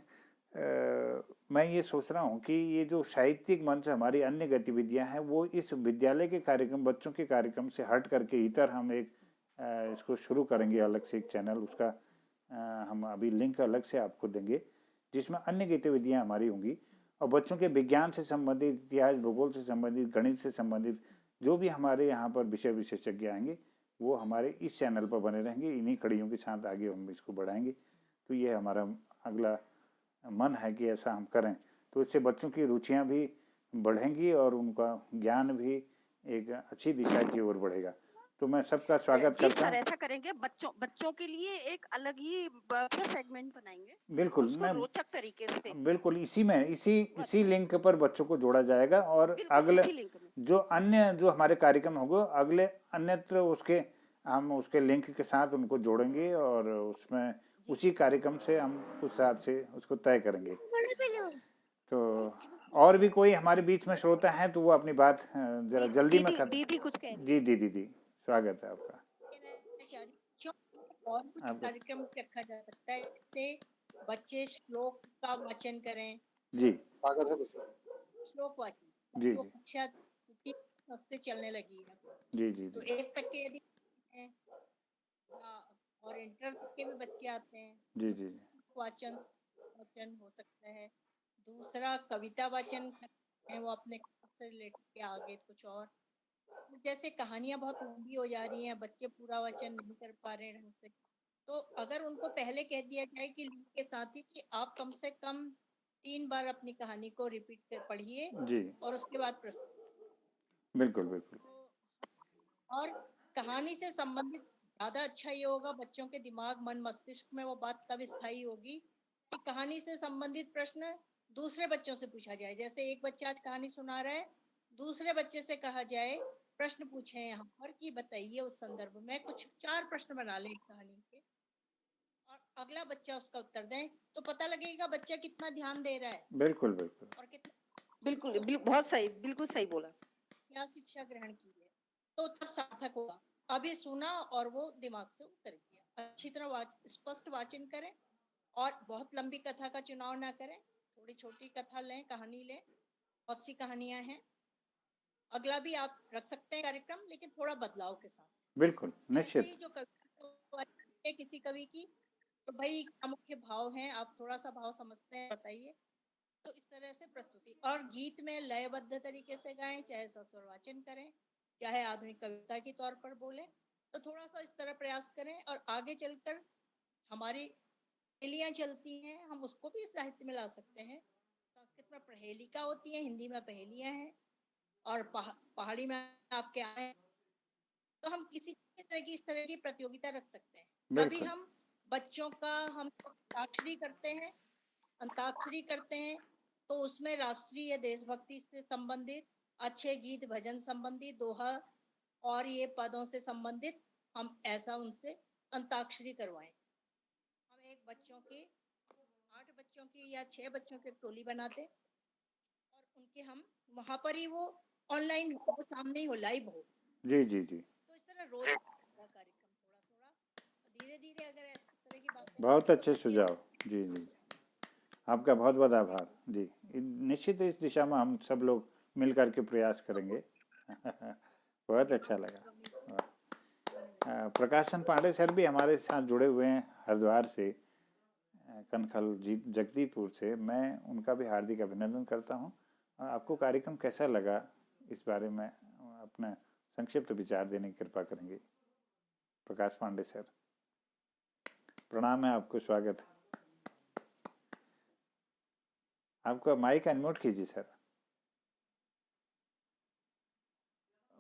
मैं ये सोच रहा हूँ कि ये जो साहित्यिक मंच हमारी अन्य गतिविधियाँ हैं वो इस विद्यालय के कार्यक्रम, बच्चों के कार्यक्रम से हट करके इतर हम एक इसको शुरू करेंगे अलग से एक चैनल, उसका हम अभी लिंक अलग से आपको देंगे, जिसमें अन्य गतिविधियाँ हमारी होंगी और बच्चों के विज्ञान से संबंधित, इतिहास भूगोल से संबंधित, गणित से संबंधित जो भी हमारे यहाँ पर विषय विशेषज्ञ आएंगे वो हमारे इस चैनल पर बने रहेंगे। इन्हीं कड़ियों के साथ आगे हम इसको बढ़ाएंगे। तो ये हमारा अगला मन है कि ऐसा हम करें, तो इससे बच्चों की रुचियाँ भी बढ़ेंगी और उनका ज्ञान भी एक अच्छी दिशा की ओर बढ़ेगा। तो मैं सबका स्वागत जी करता सर, हूँ। ऐसा करेंगे, बच्चों के लिए एक अलग ही सेगमेंट बनाएंगे, बिल्कुल, उसको मैं रोचक तरीके से। बिल्कुल इसी लिंक पर बच्चों को जोड़ा जाएगा और बिल्कुल अगले इसी लिंक में। जो अन्य जो हमारे कार्यक्रम होंगे अगले अन्यत्र उसके हम उसके लिंक के साथ उनको जोड़ेंगे और उसमें उसी कार्यक्रम से हम उस हिसाब से उसको तय करेंगे। तो और भी कोई हमारे बीच में श्रोता है तो वो अपनी बात जरा जल्दी में कर। दीदी कुछ कह रही जी दीदी स्वागत है आपका। और कुछ कार्यक्रम रखा जा सकता है, जैसे बच्चे श्लोक का वाचन करें। जी स्वागत है। श्लोक वाचन जी तो जी कक्षा से चलने लगी है। जी जी तो जी 1 तक के यदि और इंटर तक के भी बच्चे आते हैं जी जी वाचन हो सकता है। दूसरा कविता वाचन है, वो अपने से रिलेटेड या आगे कुछ और। जैसे कहानियां बहुत लंबी हो जा रही हैं, बच्चे पूरा वाचन नहीं कर पा रहे ढंग से, तो अगर उनको पहले कह दिया जाए कि लिंक के साथ ही कि आप कम से कम 3 बार अपनी कहानी को रिपीट कर पढ़िए जी और उसके बाद प्रस्तुत। बिल्कुल बिल्कुल। और कहानी से संबंधित ज्यादा अच्छा ये होगा, बच्चों के दिमाग, मन, मस्तिष्क में वो बात तब स्थायी होगी कि कहानी से संबंधित प्रश्न दूसरे बच्चों से पूछा जाए। जैसे एक बच्चा आज कहानी सुना रहा है, दूसरे बच्चे से कहा जाए, प्रश्न पूछे यहाँ पर कि बताइए उस संदर्भ में कुछ 4 प्रश्न बना ले कहानी के, और अगला बच्चा उसका उत्तर दे, तो पता लगेगा बच्चा कितना ध्यान दे रहा है। बिल्कुल बिल्कुल और कितना बिल्कुल बहुत सही, बिल्कुल सही बोला। क्या शिक्षा ग्रहण की है, तो उत्तर सार्थक होगा। अभी सुना और वो दिमाग से उतर गया। अच्छी तरह स्पष्ट वाचन करें और बहुत लंबी कथा का चुनाव ना करें, थोड़ी छोटी कथा लें, कहानी लें, बहुत सी कहानियां हैं। अगला भी आप रख सकते हैं कार्यक्रम, लेकिन थोड़ा बदलाव के साथ। बिल्कुल, ऐसे निश्चित। ही जो कविता है किसी कवि की, तो भाई क्या मुख्य भाव हैं, आप थोड़ा सा भाव समझते हैं बताइए। तो इस तरह से प्रस्तुति, और गीत में लयबद्ध तरीके से गाएं, चाहे सस्वर वाचन करें, चाहे आधुनिक कविता के तौर पर बोलें, तो थोड़ा सा इस तरह प्रयास करें। और आगे चलकर हमारी पहेलियां चलती हैं, हम उसको भी साहित्य में ला सकते हैं। संस्कृत में पहेलिका होती है, हिंदी में पहेलियां हैं, और पहाड़ी में आपके आए, तो हम किसी भी तरह की इस तरह की प्रतियोगिता रख सकते हैं। कभी बिल्कुल। हम बच्चों का हम अंताक्षरी करते हैं, तो उसमें राष्ट्रीय देशभक्ति से संबंधित, अच्छे गीत भजन संबंधित, दोहा और ये पदों से संबंधित हम ऐसा उनसे अंताक्षरी करवाएं। हम 8 बच्चों की या 6 बच्चों की टोली बनाते, और उनके हम वहां पर ही वो ऑनलाइन हो, सामने ही हो, लाइव हो। जी जी जी, तो इस तरह रोज का कार्यक्रम थोड़ा थोड़ा धीरे धीरे अगर इस तरह की बातें बहुत करें, तो अच्छे बच्चे सुझाव। जी जी, आपका बहुत बहुत आभार जी। निश्चित इस दिशा में हम सब लोग मिल करके प्रयास करेंगे। बहुत अच्छा लगा। प्रकाशन पांडे सर भी हमारे साथ जुड़े हुए हैं हरिद्वार से, कनखल जगदीपुर से। मैं उनका भी हार्दिक अभिनंदन करता हूं। आपको कार्यक्रम कैसा लगा, इस बारे में अपना संक्षिप्त विचार देने की कृपा करेंगे। प्रकाश पांडे सर, प्रणाम है आपको, स्वागत है। आपका माइक अनम्यूट कीजिए सर।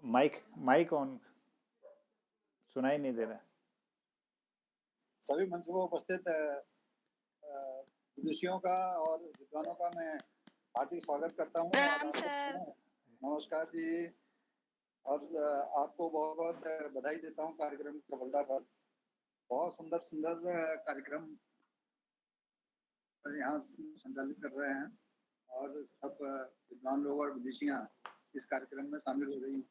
माइक ऑन, सुनाई नहीं दे रहा। सभी मंच को उपस्थित विदुषियों का और विद्वानों का मैं हार्दिक स्वागत करता हूँ। नमस्कार जी, और आपको बहुत बहुत बधाई देता हूँ कार्यक्रम की सफलता पर। बहुत सुंदर सुंदर कार्यक्रम यहाँ संचालित कर रहे हैं, और सब विद्वान लोग और विदुषियाँ इस कार्यक्रम में शामिल हो रही हैं।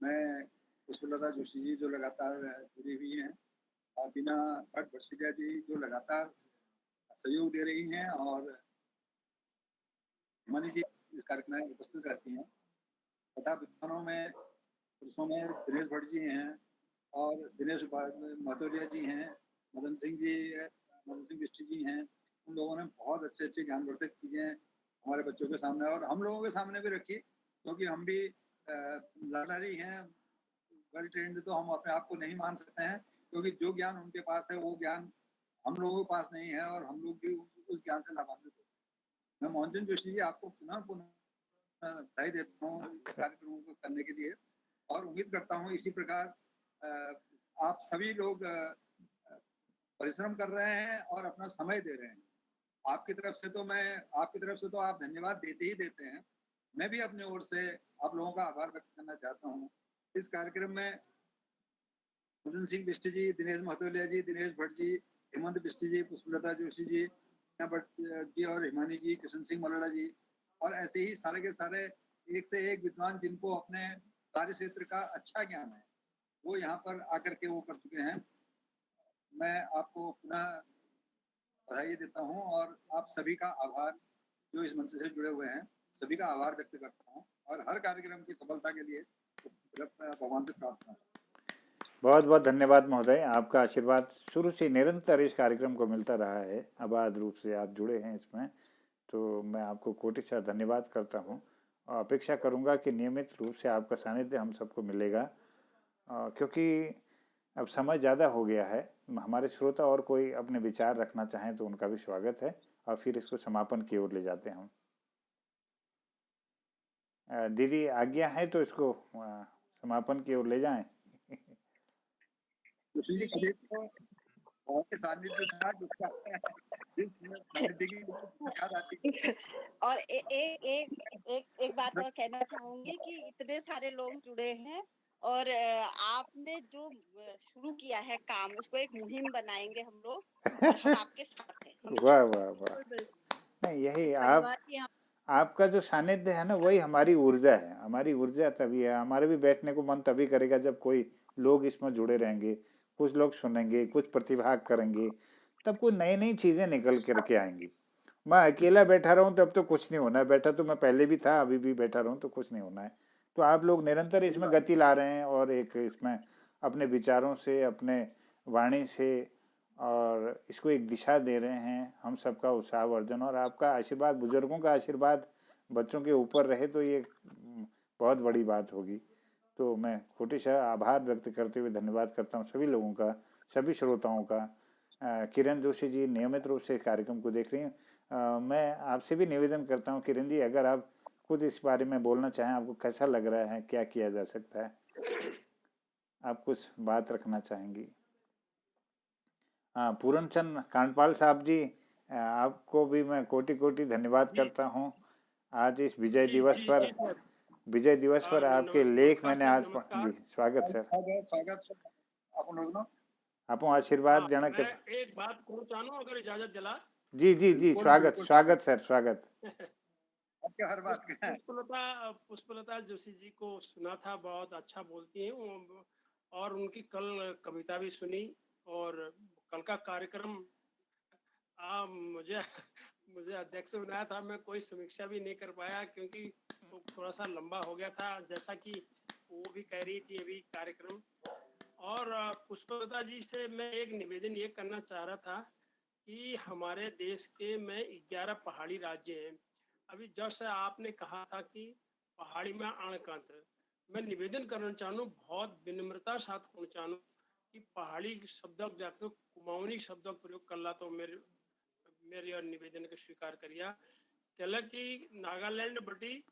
मैं पुष्पलता जोशी जी जो लगातार जुड़ी हुई हैं, और बीना भट्टाचार्य जी जो लगातार सहयोग दे रही हैं, और मनी जी इस कार्यक्रम में उपस्थित रहती हैं, तथा विद्वानों में पुरुषों में दिनेश भट्ट जी हैं, और दिनेश महतोलिया जी हैं, मदन सिंह बिष्ट जी हैं। उन लोगों ने बहुत अच्छे अच्छे ज्ञानवर्धक चीजें हमारे बच्चों के सामने और हम लोगों के सामने भी रखी, क्योंकि हम भी लाचारी हैं, वेल ट्रेंड तो हम अपने आप को नहीं मान सकते हैं, क्योंकि जो ज्ञान उनके पास है वो ज्ञान हम लोगों के पास नहीं है, और हम लोग भी उस ज्ञान से लाभान्वित होते हैं। मैं मोहन जोशी जी आपको पुनः बधाई देता हूँ इस कार्यक्रम को करने के लिए, और उम्मीद करता हूँ इसी प्रकार आप सभी लोग परिश्रम कर रहे हैं और अपना समय दे रहे हैं। आपकी तरफ से तो आप धन्यवाद देते ही देते हैं। मैं भी अपनी ओर से आप लोगों का आभार व्यक्त करना चाहता हूँ। इस कार्यक्रम में मदन सिंह बिष्ट जी, दिनेश महतोलिया जी, दिनेश भट्ट जी, हेमंत बिष्ट जी, पुष्पलता जोशी जी, भट्ट जी और हिमानी जी, कृष्ण सिंह मलड़ा जी, और ऐसे ही सारे के सारे एक से एक विद्वान जिनको अपने कार्य क्षेत्र का अच्छा ज्ञान है, वो यहाँ पर आकर के वो कर चुके हैं। मैं आपको पुनः बधाई देता हूँ, और आप सभी का आभार, जो इस मंच से जुड़े हुए हैं सभी का आभार व्यक्त करता हूँ, और हर कार्यक्रम की सफलता के लिए भगवान से प्रार्थना। बहुत बहुत धन्यवाद महोदय। आपका आशीर्वाद शुरू से निरंतर इस कार्यक्रम को मिलता रहा है। अबाध रूप से आप जुड़े हैं इसमें, तो मैं आपको कोटिशः धन्यवाद करता हूं, और अपेक्षा करूंगा कि नियमित रूप से आपका सानिध्य हम सबको मिलेगा, क्योंकि अब समय ज़्यादा हो गया है। हमारे श्रोता और कोई अपने विचार रखना चाहें तो उनका भी स्वागत है, और फिर इसको समापन की ओर ले जाते हैं हम। दीदी आज्ञा है तो इसको समापन की ओर ले जाएं। और एक बात और कहना चाहूंगी कि इतने सारे लोग जुड़े हैं, और आपने जो शुरू किया है काम, उसको एक मुहिम बनाएंगे हम लोग, और हम आपके साथ हैं। वाह वाह वाह, नहीं यही आपका जो सानिध्य है ना वही हमारी ऊर्जा है। हमारी ऊर्जा तभी है, हमारे भी बैठने को मन तभी करेगा जब कोई लोग इसमें जुड़े रहेंगे, कुछ लोग सुनेंगे, कुछ प्रतिभाग करेंगे, तब कोई नई नई चीजें निकल करके आएंगी। मैं अकेला बैठा रहूं तब तो कुछ नहीं होना है। बैठा तो मैं पहले भी था, अभी भी बैठा रहूं तो कुछ नहीं होना है। तो आप लोग निरंतर सही इसमें बात गति ला रहे हैं और एक इसमें अपने विचारों से, अपने वाणी से और इसको एक दिशा दे रहे हैं। हम सबका उत्साहवर्धन और आपका आशीर्वाद, बुजुर्गों का आशीर्वाद बच्चों के ऊपर रहे तो ये बहुत बड़ी बात होगी। तो मैं कोटिशः आभार व्यक्त करते हुए धन्यवाद करता हूँ सभी लोगों का, सभी श्रोताओं का। किरण जोशी जी नियमित रूप से कार्यक्रम को देख रही हैं। मैं आपसे भी निवेदन करता हूँ किरण जी, अगर आप खुद इस बारे में बोलना चाहें, आपको कैसा लग रहा है, क्या किया जा सकता है, आप कुछ बात रखना चाहेंगी? हाँ, पूरनचंद कांडपाल साहब जी, आपको भी मैं कोटि कोटि धन्यवाद करता हूँ। आज इस विजय दिवस पर, विजय दिवस पर आपके लेख मैंने आज जी स्वागत सर, स्वागत अपन लोग ना आपको आशीर्वाद जनक। मैं एक बात कहना चाहूँ अगर इजाजत दिला। जी जी जी, स्वागत स्वागत सर, स्वागत। आपके हर बात के पुष्पलता जोशी जी को सुना था, बहुत अच्छा बोलती हैं और उनकी कल कविता भी सुनी और कल का कार्यक्रम मुझे अध्यक्ष बनाया था, मैं कोई समीक्षा भी नहीं कर पाया क्योंकि वो थोड़ा सा लंबा हो गया था, जैसा कि वो भी कह रही थी अभी कार्यक्रम। और पुष्पलता जी से मैं एक निवेदन ये करना चाह रहा था कि हमारे देश के में 11 पहाड़ी राज्य हैं। अभी जैसे आपने कहा था कि पहाड़ी में अणकंत, मैं निवेदन करना चाहूँ, बहुत विनम्रता साथ कहना चाहूँ कि पहाड़ी शब्द जाकर कुमाऊनी शब्द प्रयोग कर ला तो मेरे और निवेदन को स्वीकार करिए। कि नागालैंड बटी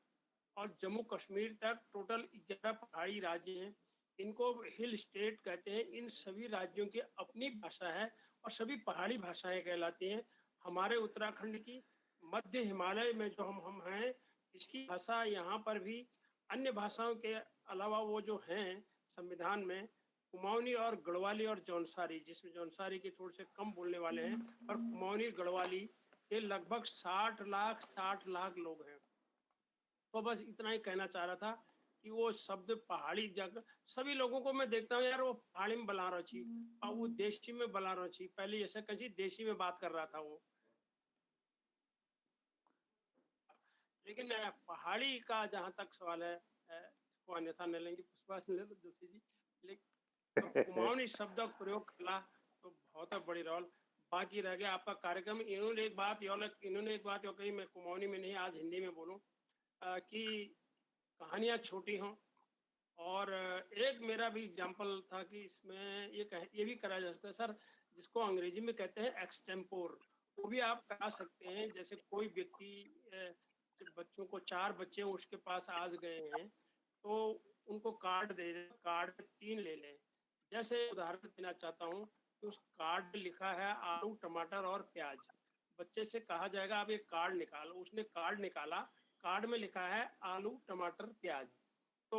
और जम्मू कश्मीर तक टोटल 11 पहाड़ी राज्य हैं। इनको हिल स्टेट कहते हैं। इन सभी राज्यों की अपनी भाषा है और सभी पहाड़ी भाषाएं कहलाती हैं। हमारे उत्तराखंड की मध्य हिमालय में जो हम हैं, इसकी भाषा यहाँ पर भी अन्य भाषाओं के अलावा वो जो हैं संविधान में कुमाऊनी और गढ़वाली और जौनसारी, जिसमें जौनसारी के थोड़े से कम बोलने वाले हैं, और कुमाऊनी गढ़वाली के लगभग 60 लाख लोग हैं। तो बस इतना ही कहना चाह रहा था कि वो शब्द पहाड़ी जगह सभी लोगों को मैं देखता हूँ यार, वो पहाड़ी में बला रही और वो देशी में बला रही। पहले ऐसा कहीं देशी में बात कर रहा था वो, लेकिन पहाड़ी का जहाँ तक सवाल है इसको अन्यथा न लेंगे पुष्पा जोशी जी, लेकिन तो कुमाऊनी शब्द प्रयोग कला तो बहुत बड़ी रोल बाकी रह गया आपका कार्यक्रम। इन्होंने एक बात यो कही, मैं कुमाऊनी में नहीं आज हिंदी में बोलूं कि कहानियां छोटी हों। और एक मेरा भी एग्जाम्पल था कि इसमें ये भी करा जा सकता है सर, जिसको अंग्रेजी में कहते हैं एक्सटेम्पोर, वो भी आप करा सकते हैं। जैसे कोई व्यक्ति बच्चों को 4 बच्चे उसके पास आज गए हैं तो उनको कार्ड दे दें, कार्ड 3 ले लें। जैसे उदाहरण देना चाहता हूँ कि उस कार्ड में लिखा है आलू टमाटर और प्याज। बच्चे से कहा जाएगा आप एक कार्ड निकालो, उसने कार्ड निकाला, कार्ड में लिखा है आलू टमाटर प्याज। तो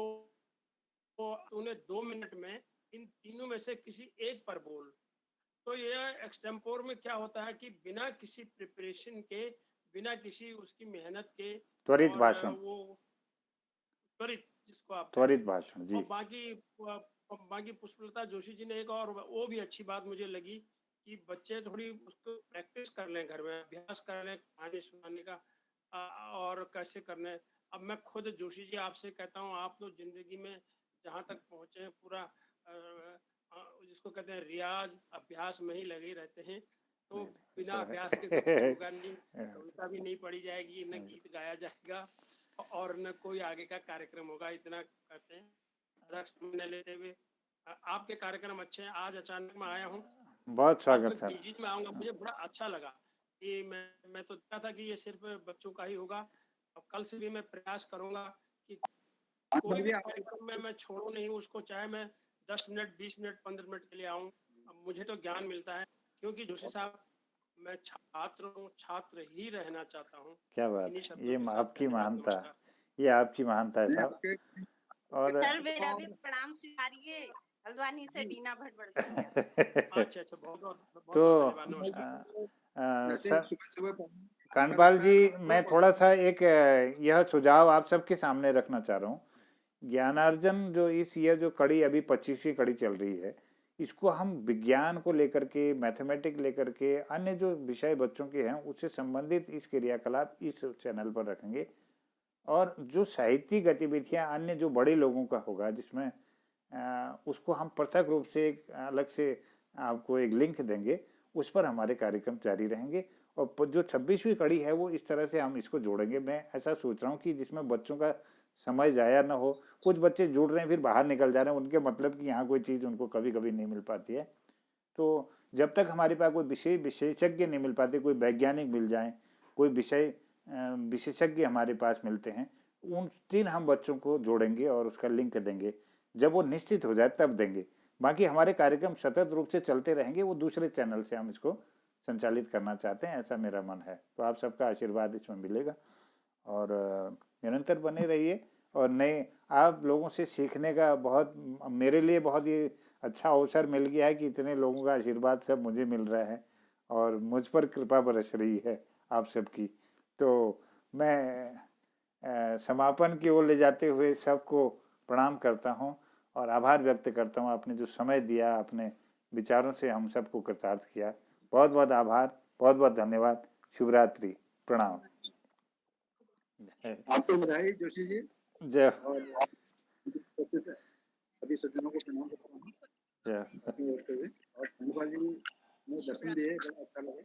उन्हें 2 मिनट में इन तीनों में से किसी एक पर बोल। तो यह एक्सटेम्पोर में क्या होता है कि बिना किसी प्रिपरेशन के, बिना किसी उसकी मेहनत के त्वरित भाषण, वो त्वरित जिसको आप त्वरित भाषण जी। और बाकी पुष्पलता जोशी जी ने एक और वो भी अच्छी बात मुझे लगी कि बच्चे थोड़ी उसको प्रैक्टिस कर लें, घर में अभ्यास कर लें कहानी सुनाने का और कैसे करने। अब मैं खुद जोशी जी आपसे कहता हूँ, आप तो जिंदगी में जहाँ तक पहुँचे हैं पूरा जिसको कहते हैं रियाज अभ्यास में ही लगे रहते हैं। तो बिना अभ्यास के कुछ होगा नहीं, कविता भी नहीं पढ़ी जाएगी, न गीत गाया जाएगा और न कोई आगे का कार्यक्रम होगा। इतना कहते हैं समय लेते हुए आपके कार्यक्रम अच्छे हैं। आज अचानक मैं आया हूँ, बहुत स्वागत सर। में आऊंगा, मुझे बड़ा अच्छा लगा कि मैं तो चाहता था कि ये सिर्फ बच्चों का ही होगा। अब कल से भी मैं प्रयास करूंगा कि कोई भी कार्यक्रम में मैं छोड़ू नहीं उसको, चाहे मैं 10 मिनट 20 मिनट 15 मिनट के लिए आऊं। अब मुझे तो ज्ञान मिलता है क्योंकि जोशी साहब मैं छात्र हूँ, छात्र ही रहना चाहता हूँ। क्या बात, ये आपकी महानता, ये आपकी महानता है साहब। और सर मेरा भी प्रणाम स्वीकारिए, हल्द्वानी से बीना भट्ट। अच्छा बहुत तो सुबह कांडपाल जी, मैं थोड़ा सा एक यह सुझाव आप सबके सामने रखना चाह रहा हूँ। ज्ञानार्जन जो ये जो कड़ी अभी 25वीं कड़ी चल रही है, इसको हम विज्ञान को लेकर के, मैथमेटिक लेकर के, अन्य जो विषय बच्चों के हैं उससे संबंधित इस क्रियाकलाप इस चैनल पर रखेंगे। और जो साहित्यिक गतिविधियां अन्य जो बड़े लोगों का होगा, जिसमें उसको हम पृथक रूप से एक अलग से आपको एक लिंक देंगे, उस पर हमारे कार्यक्रम जारी रहेंगे। और जो 26वीं कड़ी है वो इस तरह से हम इसको जोड़ेंगे। मैं ऐसा सोच रहा हूँ कि जिसमें बच्चों का समय ज़ाया ना हो। कुछ बच्चे जुड़ रहे हैं फिर बाहर निकल जा रहे हैं, उनके मतलब कि यहाँ कोई चीज़ उनको कभी कभी नहीं मिल पाती है। तो जब तक हमारे पास कोई विशेषज्ञ नहीं मिल पाते, कोई वैज्ञानिक मिल जाए, कोई विशेषज्ञ हमारे पास मिलते हैं, उन 3 हम बच्चों को जोड़ेंगे और उसका लिंक देंगे। जब वो निश्चित हो जाए तब देंगे। बाकी हमारे कार्यक्रम सतत रूप से चलते रहेंगे, वो दूसरे चैनल से हम इसको संचालित करना चाहते हैं, ऐसा मेरा मन है। तो आप सबका आशीर्वाद इसमें मिलेगा और निरंतर बने रहिए। और नए आप लोगों से सीखने का बहुत, मेरे लिए बहुत ही अच्छा अवसर मिल गया है कि इतने लोगों का आशीर्वाद सब मुझे मिल रहा है और मुझ पर कृपा बरस रही है आप सबकी। तो मैं समापन की ओर ले जाते हुए सबको प्रणाम करता हूँ और आभार व्यक्त करता हूँ। आपने जो समय दिया, अपने विचारों से हम सबको कृतार्थ किया, बहुत बहुत आभार, बहुत बहुत धन्यवाद। शुभरात्रि, प्रणाम। आपको बधाई जोशी जी, जय। और सभी सज्जनों को प्रणाम करता हूँ जय। अपनी ओर से भी। और धन्यवाद जी ने दर्शन दिए, बड़ा अच्छा लगा।